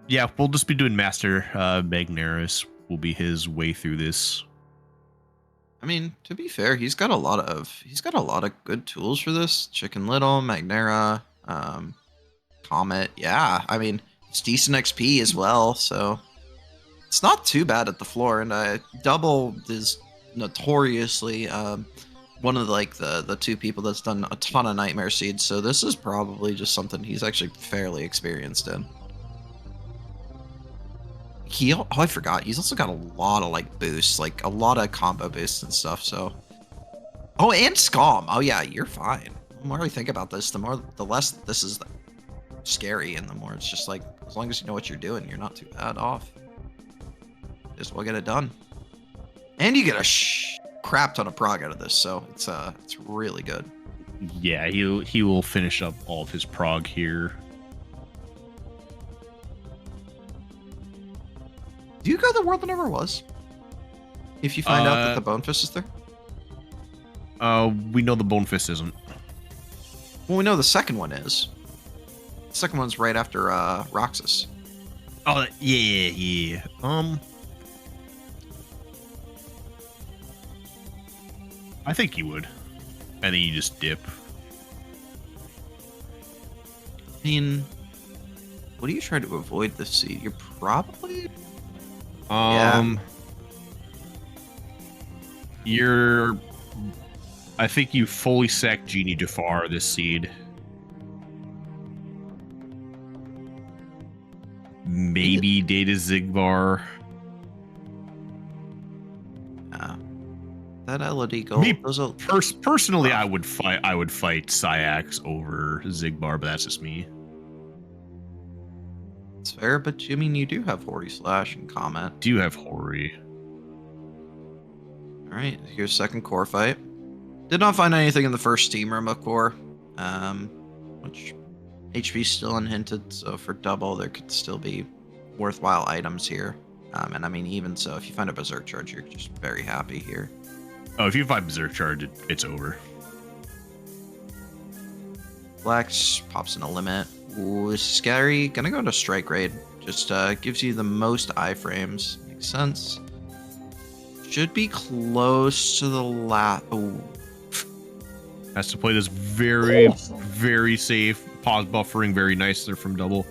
Yeah, we'll just be doing master. Magnaris will be his way through this. I mean, to be fair, he's got a lot of good tools for this. Chicken Little, Magnera, Comet. Yeah, I mean, it's decent XP as well, so it's not too bad at the floor. And double is notoriously one of like the two people that's done a ton of Nightmare Seeds, so this is probably just something he's actually fairly experienced in. Oh, I forgot. He's also got a lot of like boosts, like a lot of combo boosts and stuff. So, oh, and Scum. Oh yeah, you're fine. The more I think about this, the less this is scary, and the more it's just like, as long as you know what you're doing, you're not too bad off. Just will get it done, and you get a crap ton of prog out of this, so it's really good. Yeah, he will finish up all of his prog here. Do you go the world that never was? If you find out that the Bone Fist is there? We know the Bone Fist isn't. Well, we know the second one is. The second one's right after Roxas. Oh, yeah. I think you would. And then you just dip. I mean, what are you trying to avoid this seed? You're probably... I think you fully sack Genie Jafar this seed. Maybe Data Zigbar. That LOD gold. Personally, I would fight Syax over Zigbar, but that's just me. It's fair, but I mean, you do have Hori Slash and Comet. Do you have Hori? All right, here's second core fight. Did not find anything in the first Steam Room of core, which HP still unhinted, so for double, there could still be worthwhile items here. And I mean, even so, if you find a Berserk Charge, you're just very happy here. Oh, if you find Berserk Charge, it's over. Flex pops in a limit. Ooh, this is scary. Gonna go into Strike Raid. Just gives you the most iframes. Makes sense. Should be close to the last. Oh. Has to play this very safe. Pause buffering, very nice there from double.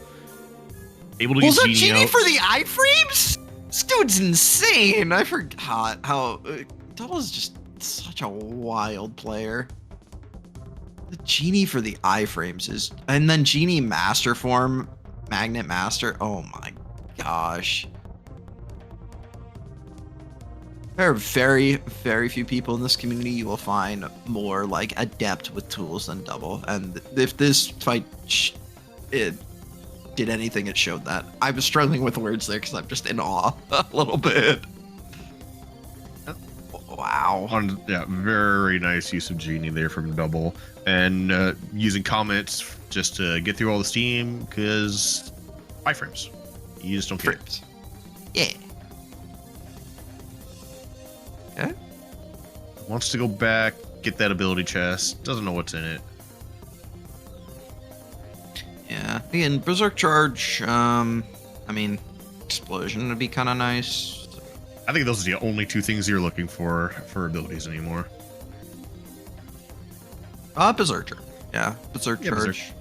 Able to get Genie out. For the iframes? This dude's insane. I forgot how double is just such a wild player. The Genie for the iframes is, and then Genie Master Form, Magnet Master. Oh my gosh. There are very few people in this community you will find more like adept with tools than double. And if this fight it did anything, it showed that. I was struggling with words there because I'm just in awe a little bit. Wow. Yeah, very nice use of Genie there from double. And using comments just to get through all the steam, because iframes. You just don't care. Yeah. Okay. Wants to go back, get that ability chest. Doesn't know what's in it. Yeah. Again, Berserk Charge. I mean, Explosion would be kind of nice. I think those are the only two things you're looking for abilities anymore. Berserker. Yeah, Berserk Charge.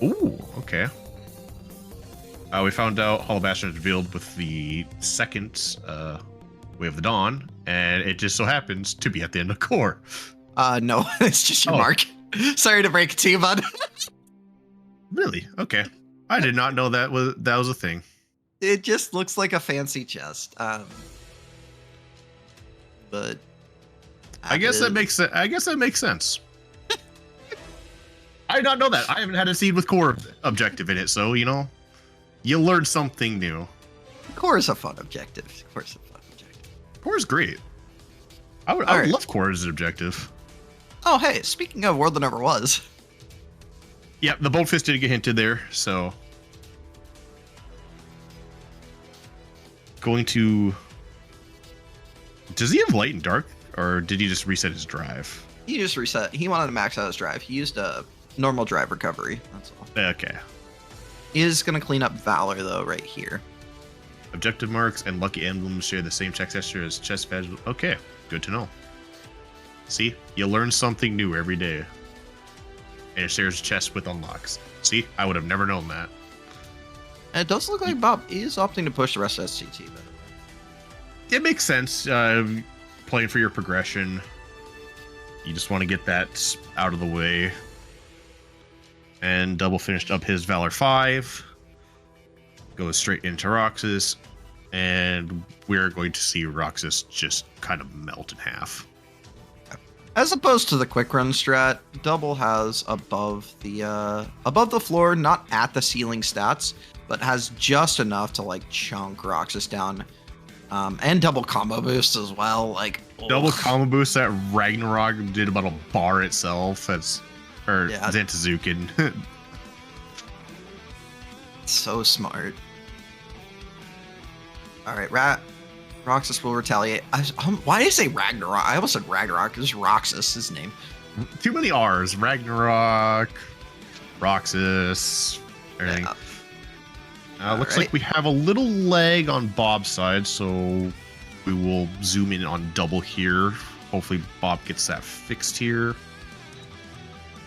Ooh, okay. We found out Hollow Bastion is revealed with the second Way of the Dawn, and it just so happens to be at the end of core. No, it's just your mark. Sorry to break it to you, bud. Really? Okay. I did not know that was a thing. It just looks like a fancy chest. But I guess that makes sense. I did not know that. I haven't had a seed with core objective in it, so you learn something new. Core is a fun objective. Core is great. I would love core as an objective. Oh, hey, speaking of World That Never Was. Yep, the Bold Fist did get hinted there, so. Going to. Does he have light and dark, or did he just reset his drive? He just reset. He wanted to max out his drive. He used a normal drive recovery. That's all. Okay. He is going to clean up Valor, though, right here. Objective marks and lucky emblems share the same text texture as chest badge. Okay, good to know. See, you learn something new every day. And it shares chest with unlocks. See, I would have never known that. And it does look like Bahb is opting to push the rest of SCT, by the way. It makes sense. Playing for your progression. You just want to get that out of the way. And Double finished up his Valor 5. Goes straight into Roxas. And we're going to see Roxas just kind of melt in half. As opposed to the quick run strat, Double has above the floor, not at the ceiling stats, but has just enough to like chunk Roxas down. And double combo boost as well. Like double combo boost that Ragnarok did about a bar itself. Zantazukin. So smart. All right, Roxas will retaliate. Why did I say Ragnarok? I almost said Ragnarok. It's Roxas, his name. Too many R's. Ragnarok, Roxas, everything. Looks like we have a little lag on Bob's side, so we will zoom in on Double here. Hopefully Bob gets that fixed here.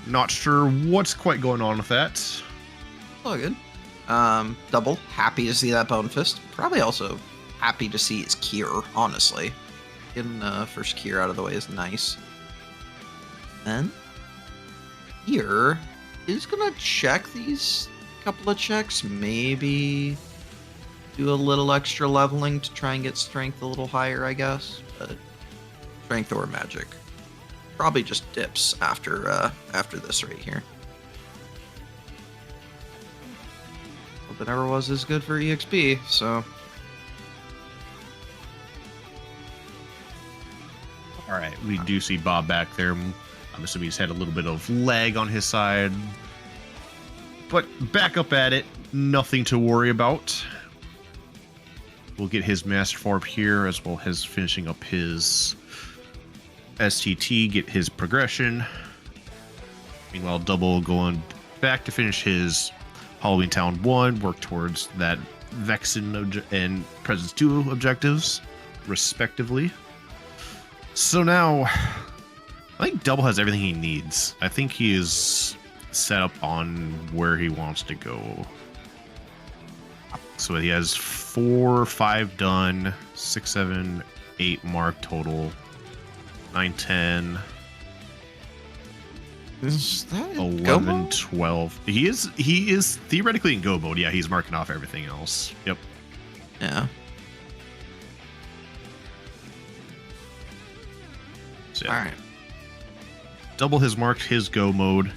Not sure what's quite going on with that. Oh, good. Double, happy to see that Bone Fist. Probably also happy to see his cure, honestly. Getting first cure out of the way is nice. Then, here is gonna check these couple of checks. Maybe do a little extra leveling to try and get strength a little higher, I guess. But strength or magic. Probably just dips after this right here. Hope it never was as good for EXP, so. All right, we do see Bob back there. I'm assuming he's had a little bit of lag on his side. But back up at it, nothing to worry about. We'll get his Master Form here, as well as finishing up his STT, get his progression. Meanwhile, Double going back to finish his Halloween Town 1, work towards that Vexen and Presence 2 objectives, respectively. So now, I think Double has everything he needs. I think he is set up on where he wants to go. So he has 4, 5 done, 6, 7, 8 mark total, 9, 10, Is that 11, 12. He is theoretically in go mode. Yeah, he's marking off everything else. Yep. Yeah. So, All right. Double has marked his go mode.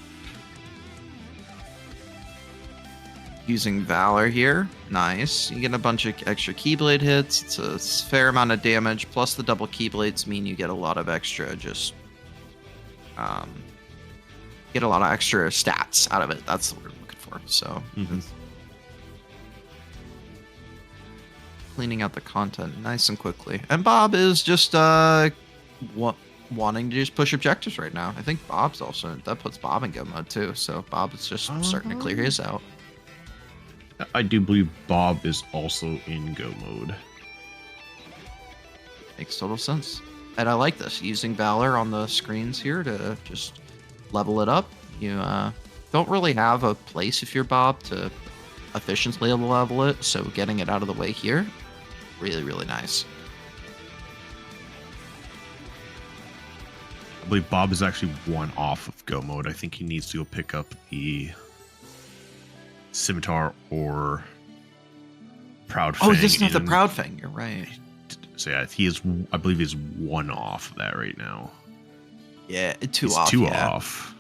Using Valor here. Nice. You get a bunch of extra Keyblade hits. It's a fair amount of damage. Plus the double Keyblades mean you get a lot of extra get a lot of extra stats out of it. That's the word I'm looking for. So cleaning out the content nice and quickly. And Bob is just wanting to just push objectives right now. I think Bob's also, that puts Bob in go mode too. So Bob is just starting to clear his out. I do believe Bob is also in go mode. Makes total sense. And I like this, using Valor on the screens here to just level it up. You don't really have a place if you're Bob to efficiently level it, so getting it out of the way here, really, really nice. I believe Bob is actually one off of go mode. I think he needs to go pick up the Scimitar or Proud Fang. Oh, he doesn't have the Proud Fang, you're right. So yeah, he is, I believe he's one off of that right now. Yeah, He's two off.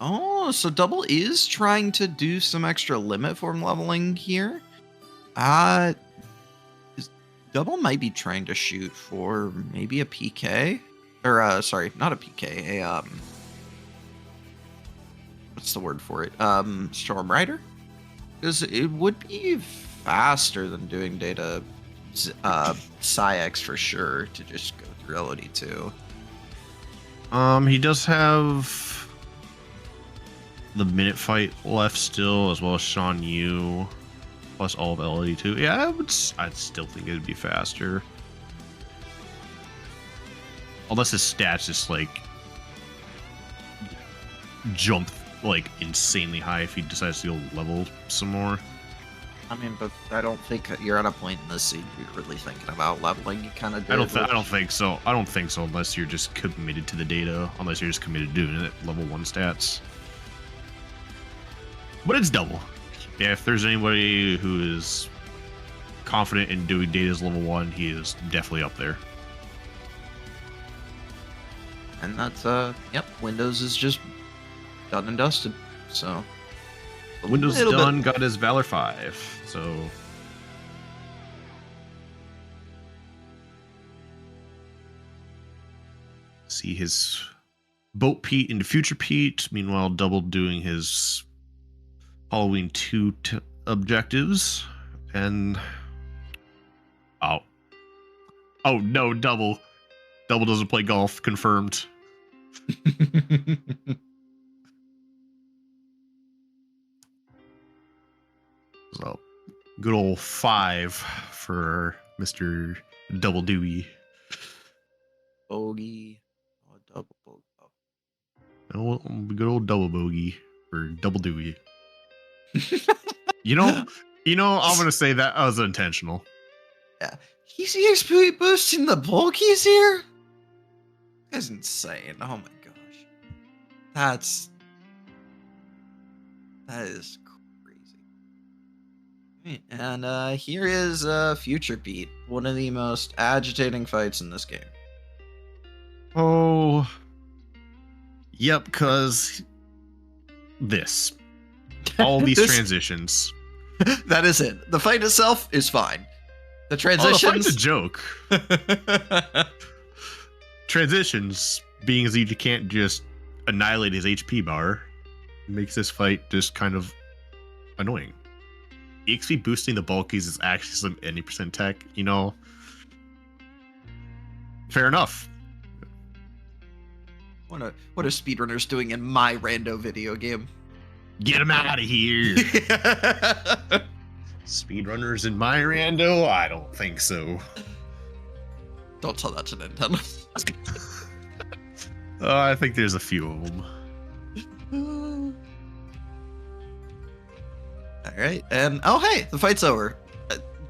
Oh, so Double is trying to do some extra limit form leveling here. Double might be trying to shoot for maybe a PK. Or, sorry, not a PK, what's the word for it? Storm Rider? Because it would be faster than doing data Psyx for sure to just go through LOD2. He does have the minute fight left still, as well as Sean Yu, plus all of LOD2. Yeah, I'd still think it'd be faster. Unless his stats just like jump like insanely high if he decides to go level some more. I mean, but I don't think you're at a point in this seed you're really thinking about leveling. You kind of did. I don't think so. I don't think so unless you're just committed to the data. Unless you're just committed to doing it at level 1 stats. But it's double. Yeah, if there's anybody who is confident in doing data's level 1, he is definitely up there. And that's yep. Windows is just done and dusted. So Windows done got his Valor 5. So see his Boat Pete into Future Pete. Meanwhile, Double doing his Halloween 2 objectives. And oh no, Double doesn't play golf. Confirmed. So good old 5 for Mr. DoubleADewi. Bogey. Oh, double bogey. Oh, good old double bogey for DoubleADewi. You know, I'm gonna say that was intentional. Yeah, he's EXP boosting the bulkies here. That's insane. Oh my gosh, that is crazy. Right, and here is Future Pete, one of the most agitating fights in this game. Oh, yep, cause this. All these transitions. That is it. The fight itself is fine. The Oh, transitions. the fight's a joke. Transitions, being as you can't just annihilate his HP bar, makes this fight just kind of annoying. EXP boosting the bulkies is actually some 80% tech, you know. Fair enough. What are speedrunners doing in my rando video game? Get him out of here. Speedrunners in my rando? I don't think so. Don't tell that to Nintendo. I think there's a few of them. All right, and oh hey, the fight's over.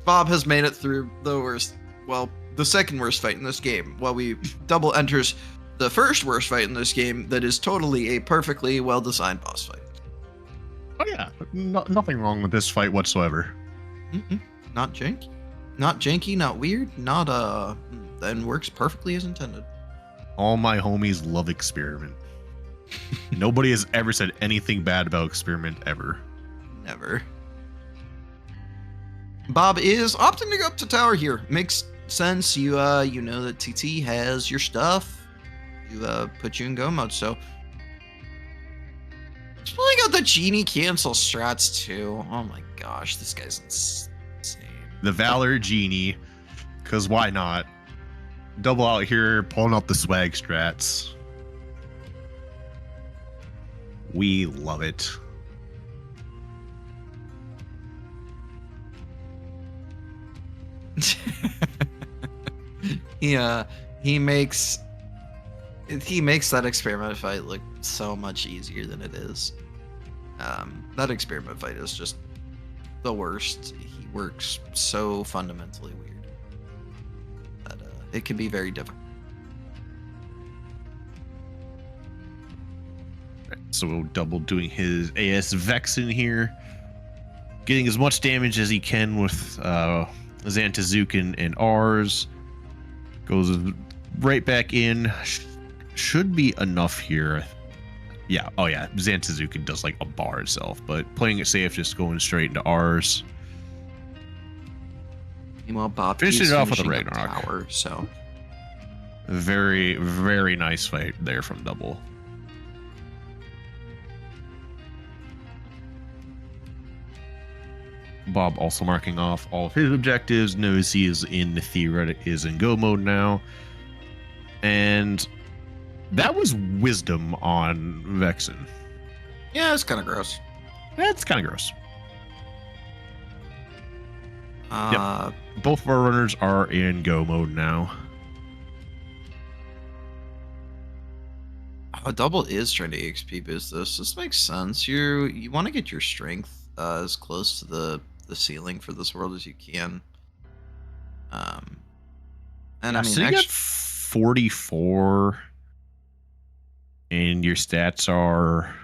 Bahb has made it through the second worst fight in this game. While we double enters the first worst fight in this game, that is totally a perfectly well-designed boss fight. Oh yeah, nothing wrong with this fight whatsoever. Not janky, not weird, and works perfectly as intended. All my homies love Experiment. Nobody has ever said anything bad about Experiment ever. Never. Bahb is opting to go up to tower here. Makes sense. You know that TT has your stuff. You put you in go mode, so he's pulling out the genie cancel strats too. Oh my gosh, this guy's insane. The Valor Genie, because why not? Double out here pulling out the swag strats. We love it. He makes that experiment fight look so much easier than it is. That experiment fight is just the worst. He works so fundamentally weird that it can be very difficult. So we'll double doing his AS Vexen here, getting as much damage as he can with Zantazukin and R's. Goes right back in. Should be enough here. Yeah. Oh yeah. Zantazukin does like a bar itself, but playing it safe, just going straight into R's. Meanwhile, Bahb finishing it off with a finishing up Ragnarok. tower, so Very, very nice fight there from Double. Bahb also marking off all of his objectives. Knows he is in go mode now. And that was wisdom on Vexen. yeah, it's kind of gross. That's kind of gross. Uh, Both of our runners are in go mode now. Double is trying to EXP boost this. This makes sense. You want to get your strength as close to the the ceiling for this world as you can. And Yeah, I mean, sitting at 44, and your stats are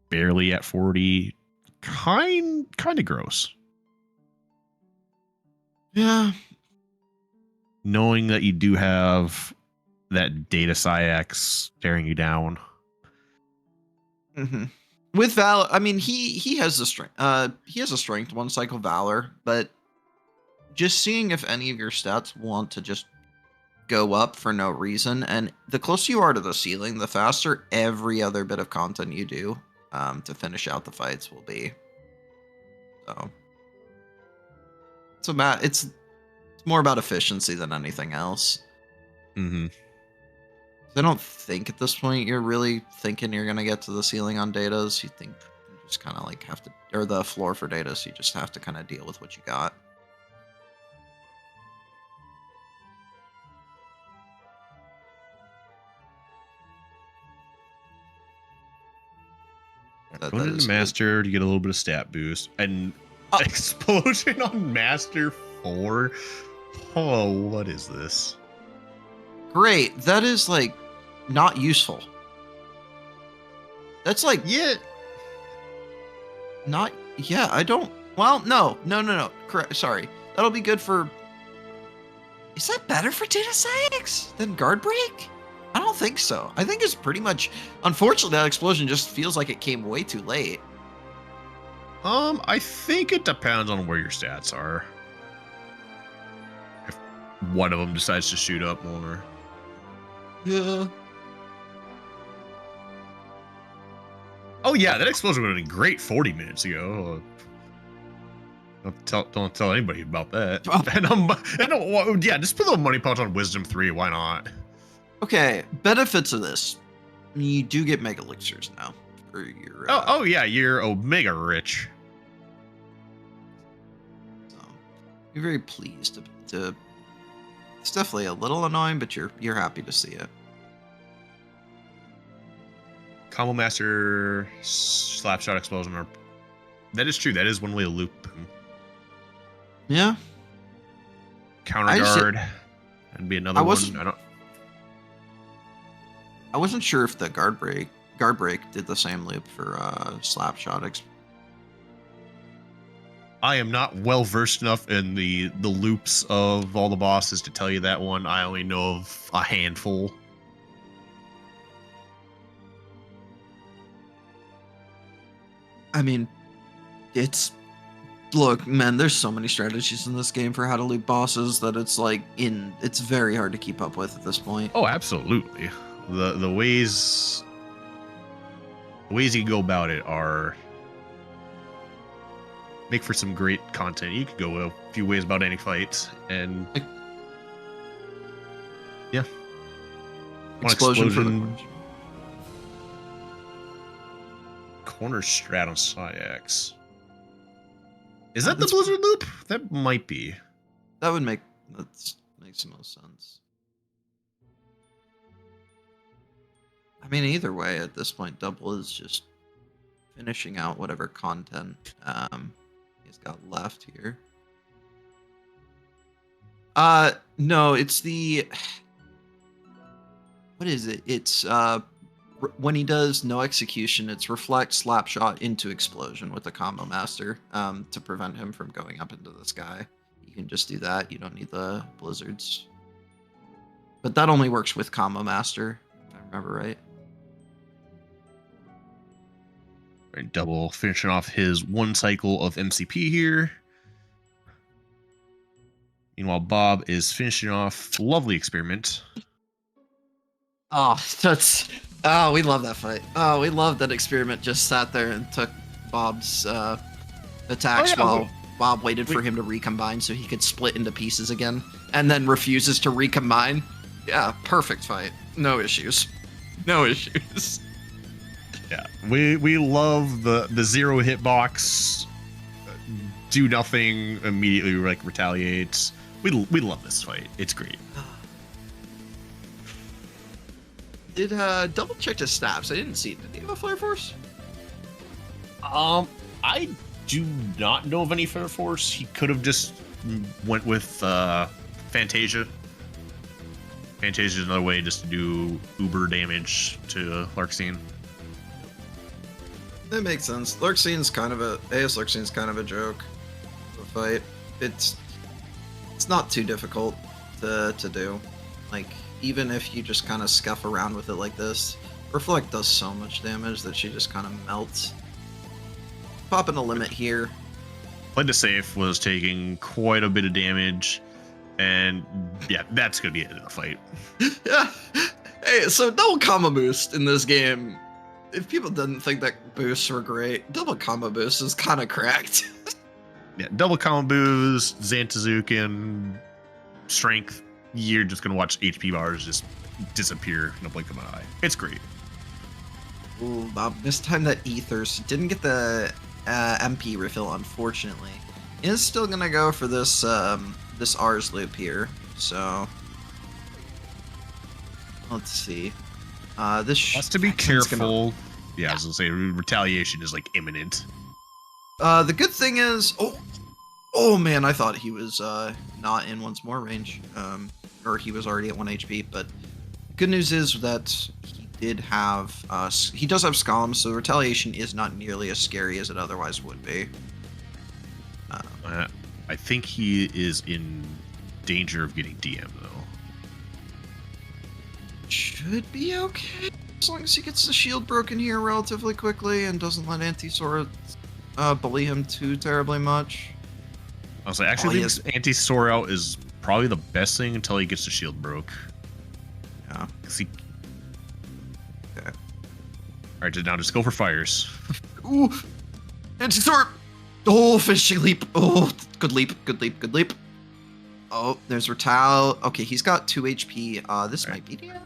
barely at 40. Kind of gross. yeah. Knowing that you do have that data Psyx tearing you down. Mm-hmm. With Valor, I mean, he has the strength. He has a strength 1 cycle Valor, but just seeing if any of your stats want to just go up for no reason, and the closer you are to the ceiling, the faster every other bit of content you do to finish out the fights will be. So it's more about efficiency than anything else. Mm-hmm. I don't think at this point you're really thinking you're gonna get to the ceiling on datas. You think you just kind of like have to, or the floor for datas. You just have to kind of deal with what you got. That Going into is Master to get a little bit of stat boost. And explosion on Master 4. Oh, what is this? great. That is like not useful. That's like not. Yeah, I don't. Well, no. Correct. Sorry. That'll be good for. Is that better for data science than guard break? I don't think so. I think it's pretty much. Unfortunately, that explosion just feels like it came way too late. I think it depends on where your stats are. If one of them decides to shoot up more. Yeah. Oh yeah, that explosion would have been great 40 minutes ago. Don't tell anybody about that. Yeah, just put a little money punch on Wisdom 3. Why not? Okay, benefits of this. You do get mega elixirs now for your. Oh yeah, you're Omega rich. So you're very pleased to. It's definitely a little annoying, but you're happy to see it. Combo Master, Slapshot Explosion are. That is true. That is one way to loop him. Yeah. Counter guard. That'd be another one. I wasn't sure if the guard break did the same loop for Slapshot. I am not well versed enough in the loops of all the bosses to tell you that one. I only know of a handful. I mean, look, man, there's so many strategies in this game for how to loop bosses that it's very hard to keep up with at this point. Oh, absolutely. The ways you go about it are make for some great content. You could go a few ways about any fight, and yeah, Explosion. Corner strat on Psyx. Is that the Blizzard loop? That might be. That makes the most sense. I mean, either way, at this point, Double is just finishing out whatever content he's got left here. No, it's the. What is it? It's when he does no execution, it's reflect Slapshot into explosion with the combo master to prevent him from going up into the sky. You can just do that. You don't need the blizzards. But that only works with combo master, if I remember right. Right, Double finishing off his one cycle of MCP here. Meanwhile, Bahb is finishing off lovely experiment. Oh, we love that fight. Oh, we love that experiment just sat there and took Bob's attacks while Bahb waited for him to recombine so he could split into pieces again, and then refuses to recombine. Yeah, perfect fight. No issues. No issues. Yeah, we love the zero hitbox, do nothing, immediately like retaliates. We love this fight. It's great. Did double check his stats? I didn't see it. Did he have a Flare Force? I do not know of any Fair Force. He could have just went with Fantasia. Fantasia is another way just to do uber damage to Larxene. That makes sense. Larxene's kind of a Larxene's kind of a joke. The fight. It's not too difficult to do. Like, even if you just kind of scuff around with it like this, Reflect does so much damage that she just kind of melts. Popping a limit here. Played it safe, was taking quite a bit of damage, and yeah, that's gonna be it in the fight. Yeah. Hey, so double combo boost in this game. If people didn't think that boosts were great, double combo boost is kind of cracked. Yeah, double combo boost, Zantazukin, strength. You're just gonna watch HP bars just disappear in a blink of an eye. It's great. Ooh, Bob, this time that Ethers didn't get the MP refill, unfortunately. Is still gonna go for this this R's loop here. So let's see. This has to be careful. Yeah, Yeah. I was gonna say retaliation is like imminent. The good thing is, oh man, I thought he was not in once more range, or he was already at 1 HP. But good news is that he does have Scalm, so retaliation is not nearly as scary as it otherwise would be. I think he is in danger of getting DM though. Should be okay as long as he gets the shield broken here relatively quickly and doesn't let Anti-Sora bully him too terribly much. I was like, actually, Anti-Sora out is probably the best thing until he gets the shield broke. Yeah. Okay. All right, now just go for fires. Ooh, Anti-Sora. Oh, fishing leap. Oh, good leap, good leap, good leap. Oh, there's Retal. Okay, he's got 2 HP. This might be DM.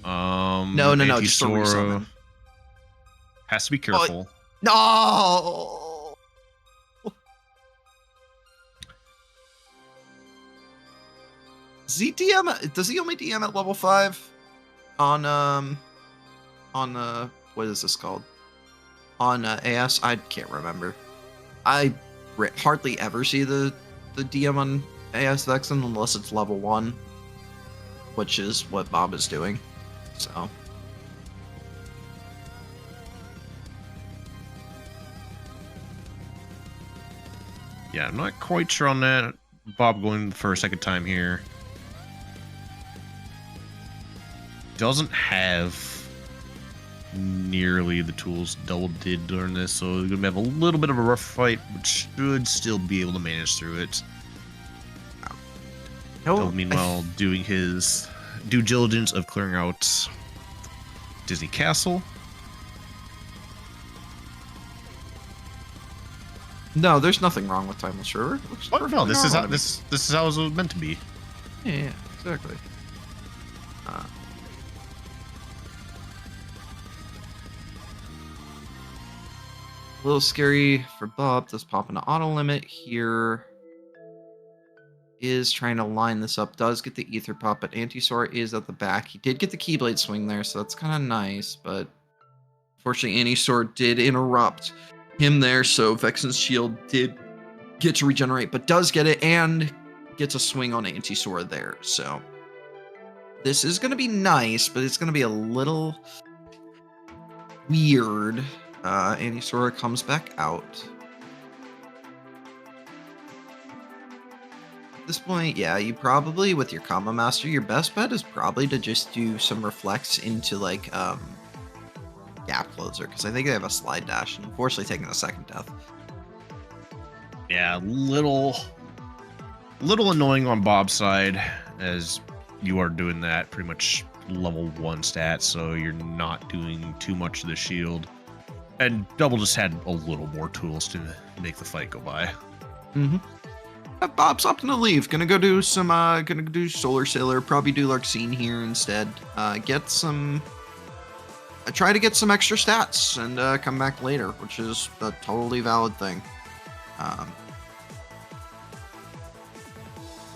No, just a resummon. Has to be careful. No. Does he DM? Does he only DM at level 5? On what is this called? On AS? I can't remember. I hardly ever see the DM on AS Vexen unless it's level 1, which is what Bahb is doing. So. Yeah, I'm not quite sure on that. Bahb going for a second time here. Doesn't have nearly the tools Double did during this, so we're gonna have a little bit of a rough fight, but should still be able to manage through it. Double, meanwhile, doing his due diligence of clearing out Disney Castle. No, there's nothing wrong with Timeless River. Oh, no, this is how this is how it was meant to be. Yeah, exactly. A little scary for Bahb. Does pop into auto limit here. Is trying to line this up. Does get the ether pop, but Anti-Sora is at the back. He did get the Keyblade swing there, so that's kind of nice. But unfortunately, Anti-Sora did interrupt him there, so Vexen's shield did get to regenerate, but does get it and gets a swing on Anti-Sora there. So this is going to be nice, but it's going to be a little weird. Anti-Sora comes back out. At this point, yeah, you probably, with your Combo Master, your best bet is probably to just do some reflects into, like, Gap Closer, because I think they have a slide dash, and unfortunately taking a second death. Yeah, little annoying on Bob's side, as you are doing that pretty much level 1 stat, so you're not doing too much to the shield. And Double just had a little more tools to make the fight go by. Mm-hmm. Bob's opting to leave. Gonna go do some, gonna do Solar Sailor, probably do Larxene here instead. Get some, try to get some extra stats and come back later, which is a totally valid thing.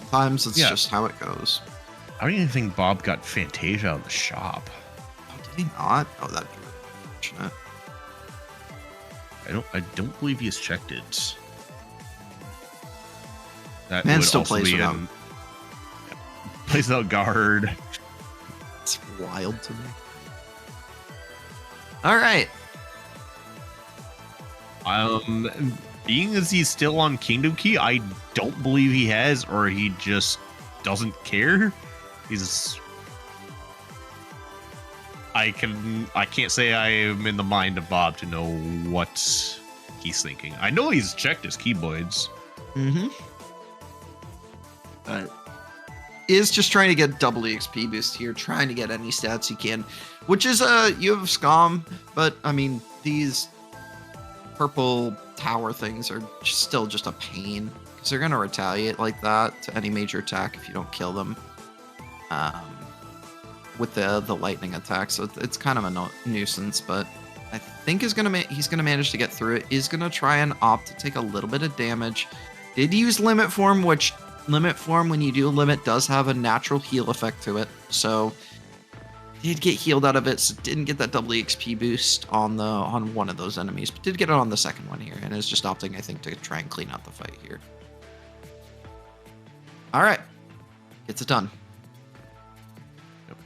Sometimes it's just how it goes. I don't even think Bahb got Fantasia out of the shop. Oh, did he not? Oh, that'd be unfortunate. I don't believe he has checked it. That Man would still also plays be without. plays without guard. It's wild to me. All right. Being as he's still on Kingdom Key, I don't believe he has, or he just doesn't care. I can't say I am in the mind of Bahb to know what he's thinking. I know he's checked his keyblades. Mm-hmm. Is just trying to get double EXP boost here, trying to get any stats he can, which is you have Scum, but I mean these purple tower things are still just a pain because they're gonna retaliate like that to any major attack if you don't kill them with the lightning attack. So it's kind of a nuisance, but I think he's gonna manage to get through it. Is gonna try and opt to take a little bit of damage. Did use limit form, which limit form, when you do limit, does have a natural heal effect to it. So did get healed out of it, so didn't get that double EXP boost on one of those enemies, but did get it on the second one here, and is just opting, I think, to try and clean out the fight here. All right, gets it done. Yep.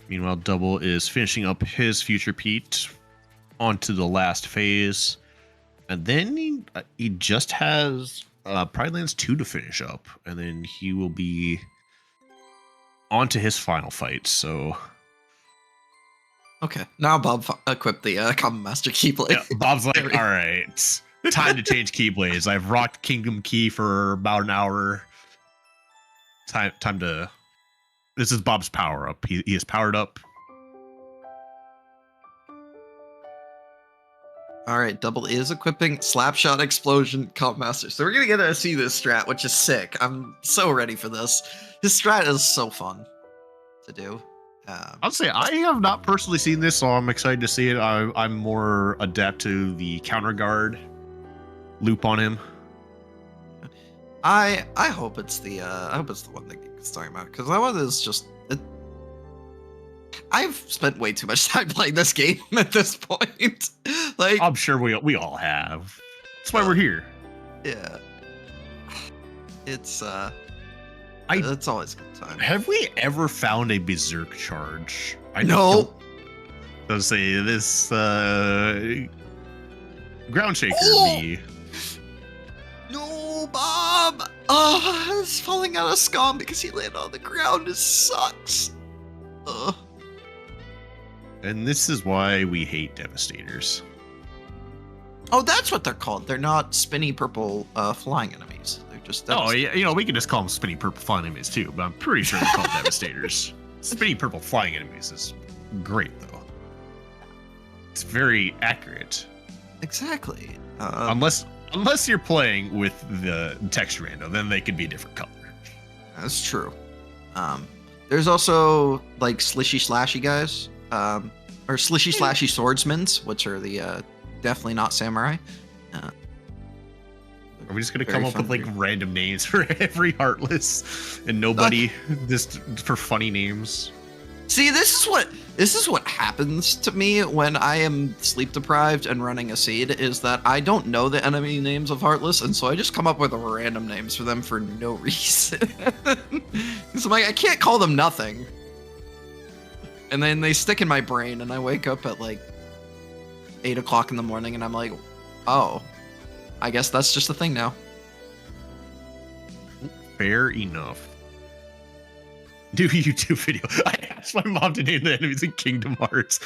Meanwhile, Double is finishing up his future Pete onto the last phase, and then he just has Pride Lands 2 to finish up, and then he will be on to his final fight. So okay, now Bahb equipped the Common Master Keyblade. yeah, Bob's like, all right, time to change Keyblades. I've rocked Kingdom Key for about an hour. Time to. This is Bob's power up. He is powered up. All right, Double is equipping Slapshot Explosion Comp Master. So we're going to get to see this strat, which is sick. I'm so ready for this. His strat is so fun to do. I'll say I have not personally seen this, so I'm excited to see it. I'm more adept to the counter guard loop on him. I hope it's the one that Geek's talking about, because that one is just. I've spent way too much time playing this game at this point. Like, I'm sure we all have. That's why we're here. Yeah. It's it's always a good time. Have we ever found a berserk charge? No. Don't say this ground shaker me. No, Bahb! Oh, it's falling out of Scum because he landed on the ground. It sucks. Ugh. And this is why we hate Devastators. Oh, that's what they're called. They're not spinny purple flying enemies. They're just. Oh, yeah, we can just call them spinny purple flying enemies too, but I'm pretty sure they're called Devastators. Spinny purple flying enemies is great, though. It's very accurate. Exactly. Unless you're playing with the text rando, then they could be a different color. That's true. There's also like slishy slashy guys, or slishy slashy swordsmans, which are the definitely not samurai. Are we just gonna come up with like random names for every Heartless and nobody just for funny names? See, this is what happens to me when I am sleep deprived and running a seed, is that I don't know the enemy names of Heartless, and so I just come up with random names for them for no reason. So I'm like, I can't call them nothing. And then they stick in my brain, and I wake up at like 8 o'clock in the morning, and I'm like, oh, I guess that's just a thing now. Fair enough. Do a YouTube video. I asked my mom to name the enemies in Kingdom Hearts.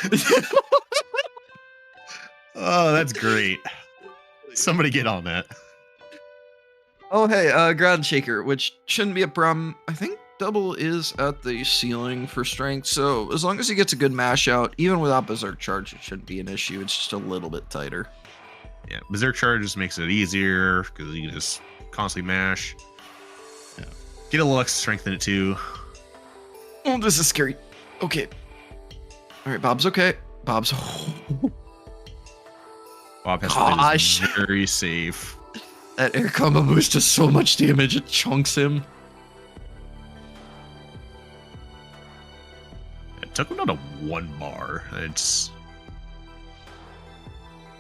Oh, that's great. Somebody get on that. Oh, hey, Ground Shaker, which shouldn't be a problem. I think Double is at the ceiling for strength, so as long as he gets a good mash out, even without Berserk Charge, it shouldn't be an issue. It's just a little bit tighter. Yeah, Berserk Charge just makes it easier because you can just constantly mash. Yeah. Get a little extra strength in it too. Oh, this is scary. Okay. All right, Bob's okay. Bob's. Bob has been very safe. That air combo boost does so much damage, it chunks him. It took him down to 1 bar. It's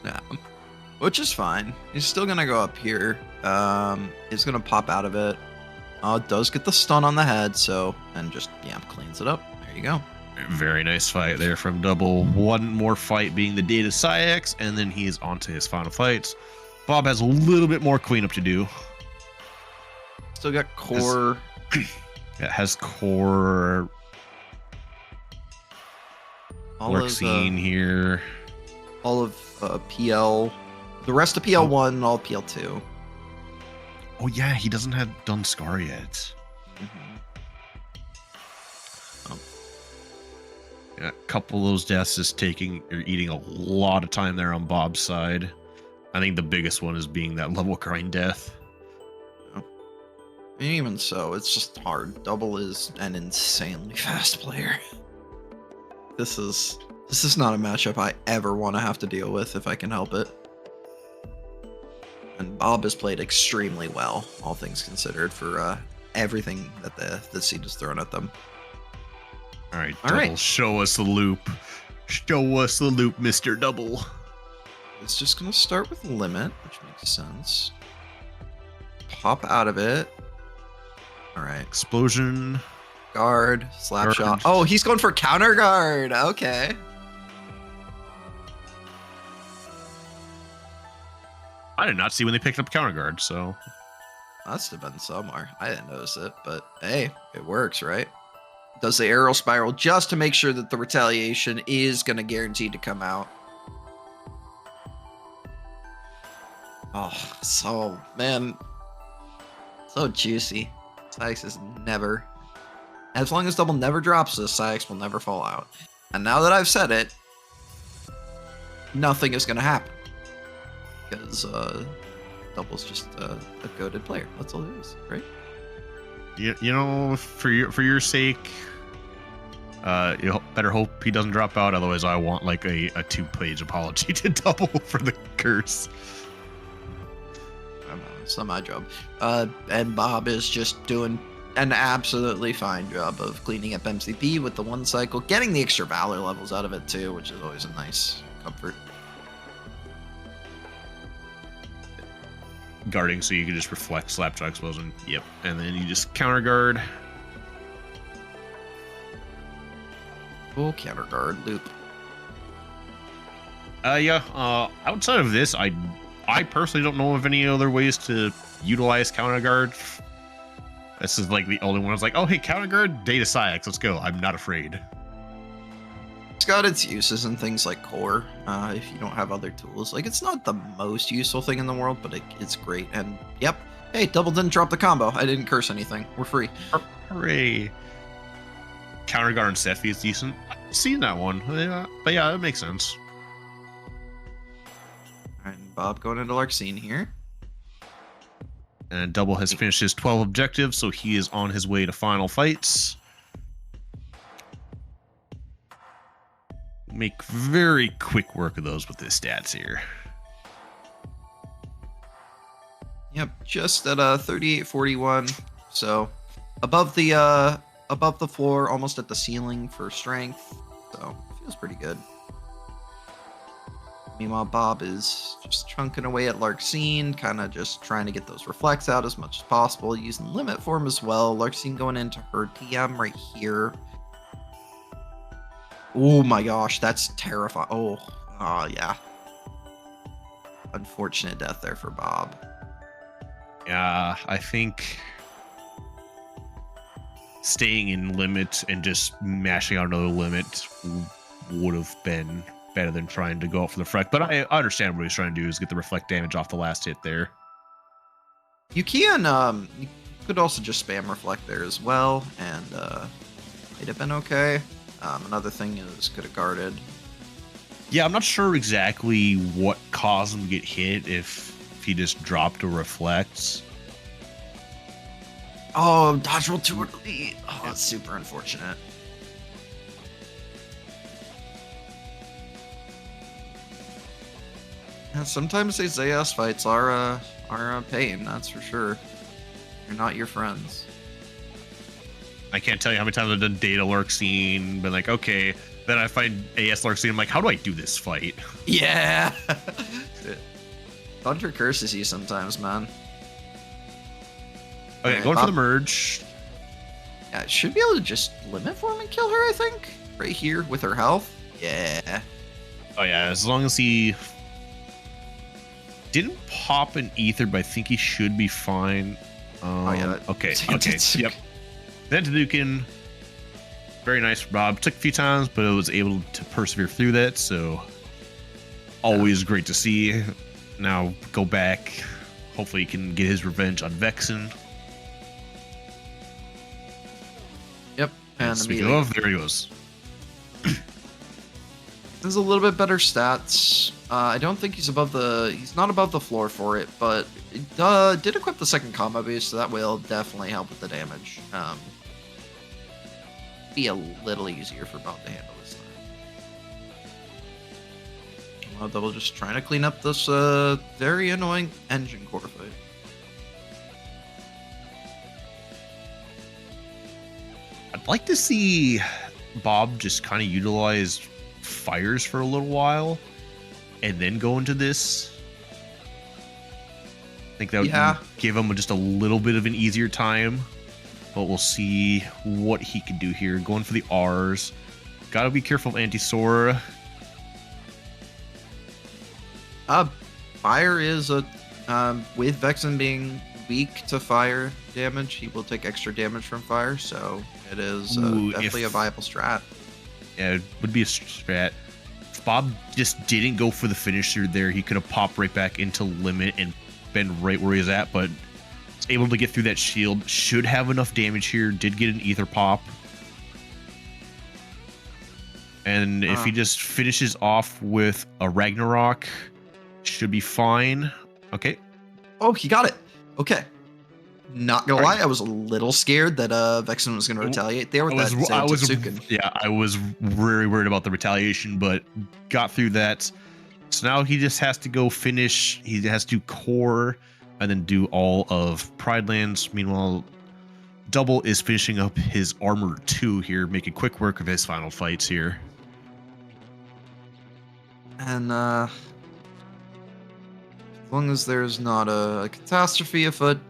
Yeah. Which is fine. He's still gonna go up here. He's gonna pop out of it. Does get the stun on the head, so and just cleans it up. There you go. Very nice fight there from Double. One more fight being the Data Psyx, and then he is on to his final fights. Bahb has a little bit more cleanup to do. Still got core. It has core. Larxene here. All of PL. The rest of PL1 and all PL2. Oh yeah, he doesn't have done Scar yet. Yeah, a couple of those deaths is eating a lot of time there on Bob's side. I think the biggest one is being that level grind death. And even so, it's just hard. Double is an insanely fast player. This is not a matchup I ever want to have to deal with if I can help it. And Bahb has played extremely well, all things considered, for everything that the seed has thrown at them. All right, Double, show us the loop. Show us the loop, Mr. Double. It's just going to start with limit, which makes sense. Pop out of it. All right. Explosion. Guard. Slap shot. Oh, he's going for counter guard. Okay. I did not see when they picked up counter guard, so. Must have been somewhere. I didn't notice it, but hey, it works, right? Does the arrow spiral just to make sure that the retaliation is going to guarantee to come out. Oh, so, man. So juicy. Sykes is never. As long as Double never drops this, Sykes will never fall out. And now that I've said it, nothing is going to happen. Because Double's just a goated player. That's all it is, right? You know, for your sake, you better hope he doesn't drop out. Otherwise, I want like a 2-page apology to Double for the curse. I don't know, it's not my job. And Bahb is just doing an absolutely fine job of cleaning up MCP with the 1 cycle, getting the extra Valor levels out of it too, which is always a nice comfort. Guarding so you can just reflect Slapshot Explosion. Yep. And then you just counter guard. Oh, counter guard loop. Outside of this, I personally don't know of any other ways to utilize counter guard. This is like the only one I was like, oh hey, counter guard, Data Psyx, let's go. I'm not afraid. It's got its uses in things like core, if you don't have other tools. Like, it's not the most useful thing in the world, but it's great. And, yep. Hey, Double didn't drop the combo. I didn't curse anything. We're free. Hooray. Counter guard and Sephi is decent. I've seen that one. Yeah, but yeah, it makes sense. Alright, Bahb going into Larxene here. And Double has finished his 12 objectives, so he is on his way to final fights. Make very quick work of those with his stats here. Yep, just at 3841. So above the floor, almost at the ceiling for strength. So feels pretty good. Meanwhile, Bahb is just chunking away at Larxene, kind of just trying to get those reflects out as much as possible, using limit form as well. Larxene going into her TM right here. Oh my gosh, that's terrifying. Oh, yeah. Unfortunate death there for Bahb. Yeah, I think staying in limit and just mashing out another limit would have been better than trying to go out for the reflect. But I understand what he's trying to do is get the reflect damage off the last hit there. You can, you could also just spam reflect there as well, and it'd have been okay. Another thing is could have guarded. Yeah, I'm not sure exactly what caused him to get hit if he just dropped or reflects. Oh, dodge roll too early. Oh, that's super unfortunate. Yeah, sometimes these AS fights are a pain, that's for sure. They're not your friends. I can't tell you how many times I've done data Larxene, been like, okay, Then I find AS Larcy. I'm like, how do I do this fight? Yeah. Thunder curses you sometimes, man. Okay, Alright, going for Bahb. the merge. Yeah, should be able to just limit form and kill her, I think. Right here with her health. Yeah. Oh yeah, as long as he didn't pop an ether, but I think he should be fine. Oh yeah. Okay. Okay. Yep. Then Tadukin. Very nice for Bahb. Took a few times, but it was able to persevere through that. So always great to see. Now go back. Hopefully he can get his revenge on Vexen. Yep. And speaking of, there he goes. There's a little bit better stats. I don't think he's not above the floor for it, but it did equip the second combo boost, so that will definitely help with the damage. Be a little easier for Bahb to handle this time. Well, Double just trying to clean up this very annoying engine core fight. I'd like to see Bahb just kind of utilize fires for a little while and then go into this. I think that would give him just a little bit of an easier time, but we'll see what he can do here. Going for the R's. Gotta be careful of anti-Sora. Fire is a with Vexen being weak to fire damage, he will take extra damage from fire, so it is definitely a viable strat. Yeah, it would be a strat. If Bahb just didn't go for the finisher there, he could have popped right back into limit and been right where he's at, but was able to get through that shield. Should have enough damage here. Did get an ether pop. And if he just finishes off with a Ragnarok, should be fine. Okay. Oh, he got it. Okay. Not gonna lie, I was a little scared that Vexen was gonna retaliate there with that Zantetsuken. I was very worried about the retaliation, but got through that. So now he just has to go finish. He has to core and then do all of Pride Lands. Meanwhile, Double is finishing up his Armor 2 here, making quick work of his final fights here. And as long as there's not a catastrophe afoot,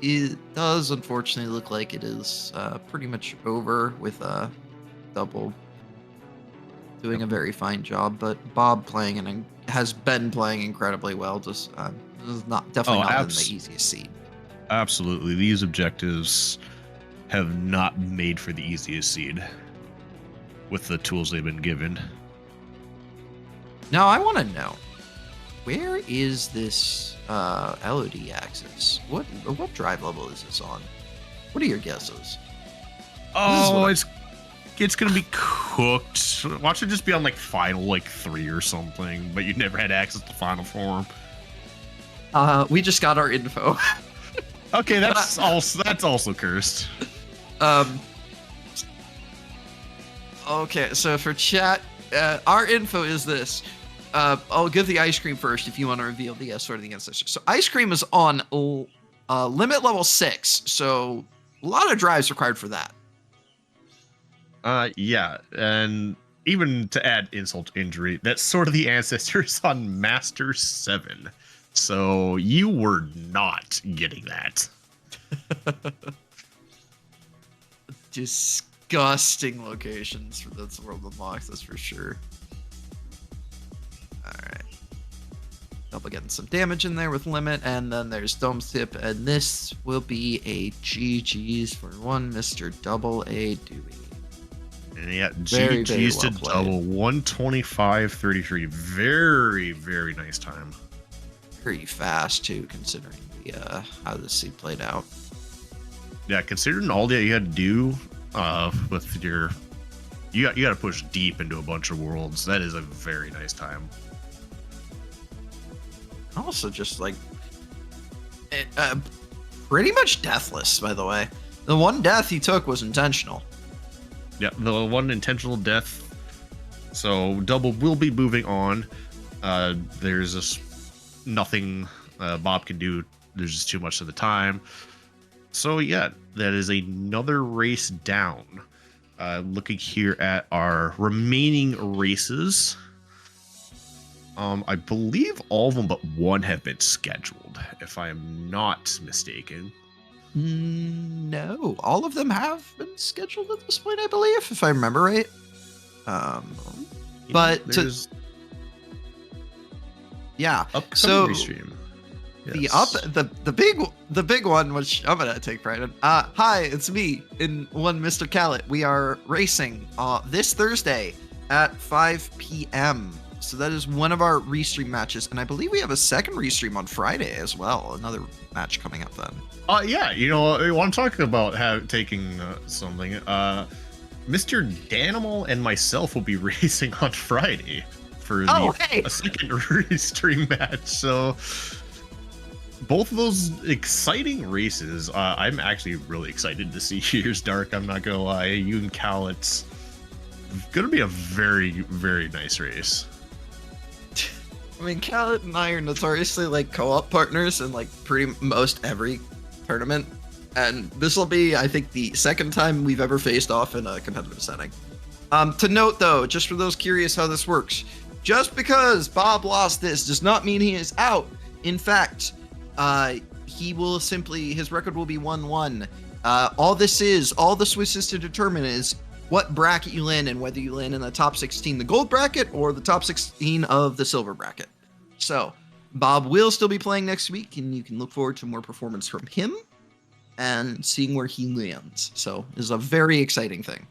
it does unfortunately look like it is pretty much over with Double doing a very fine job, but Bahb playing and has been playing incredibly well. Just is not definitely not in the easiest seed. Absolutely, these objectives have not made for the easiest seed with the tools they've been given. Now I want to know, where is this LOD axis? What drive level is this on? What are your guesses? Oh, it's gonna be cooked. Watch it just be on like final 3 or something, but you never had access to final form. We just got our info. Okay, that's also cursed. Okay, so for chat, our info is this. I'll give the ice cream first if you want to reveal the sort of the ancestor. So ice cream is on limit level 6, so a lot of drives required for that. Yeah, and even to add insult to injury, that's sort of the ancestors on Master 7. So you were not getting that. Disgusting locations for this world unlocked, that's for sure. Alright. Double getting some damage in there with limit, and then there's Dome's Tip, and this will be a GG's for one Mr. DoubleADewi. And yeah, GG's to Double 125.33. Very, very nice time. Pretty fast too, considering the how this seed played out. Yeah, considering all that you had to do with your, you got to push deep into a bunch of worlds. That is a very nice time. Also, just pretty much deathless. By the way, the one death he took was intentional. Yeah, the one intentional death. So Double will be moving on. There's just nothing Bahb can do. There's just too much of the time. So yeah, that is another race down. Looking here at our remaining races. I believe all of them but one have been scheduled, if I am not mistaken. No, all of them have been scheduled at this point, I believe, if I remember right. But there's yeah, upcoming so restream. Yes. The big one, which I'm gonna take pride in. Hi, it's me in one Mr. Callet. We are racing this Thursday at 5 p.m. So that is one of our restream matches, and I believe we have a second restream on Friday as well. Another match coming up then. Yeah, you know, I'm talking about taking something. Mr. Danimal and myself will be racing on Friday for a second restream match. So both of those exciting races. I'm actually really excited to see yours, Dark. I'm not gonna lie. You and Cal, it's gonna be a very, very nice race. I mean, Khaled and I are notoriously like co-op partners in like pretty most every tournament, and this will be, I think, the second time we've ever faced off in a competitive setting. To note though, just for those curious how this works, just because Bahb lost this does not mean he is out. In fact, he will simply, his record will be 1-1. All the Swiss is to determine is what bracket you land in, whether you land in the top 16, the gold bracket, or the top 16 of the silver bracket. So Bahb will still be playing next week, and you can look forward to more performance from him and seeing where he lands. So it's a very exciting thing.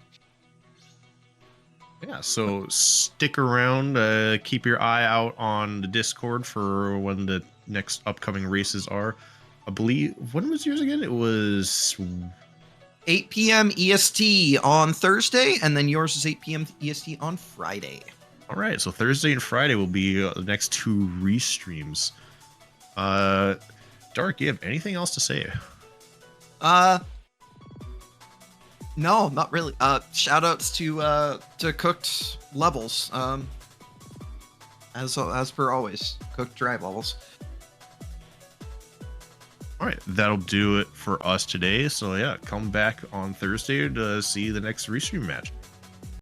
Yeah, so stick around, keep your eye out on the Discord for when the next upcoming races are. I believe, when was yours again? It was 8 p.m. EST on Thursday, and then yours is 8 p.m. EST on Friday. All right, so Thursday and Friday will be the next two restreams. Dark, you have anything else to say? No, not really. Shout outs to cooked levels. As per always, cooked drive levels. All right, that'll do it for us today. So yeah, come back on Thursday to see the next restream match.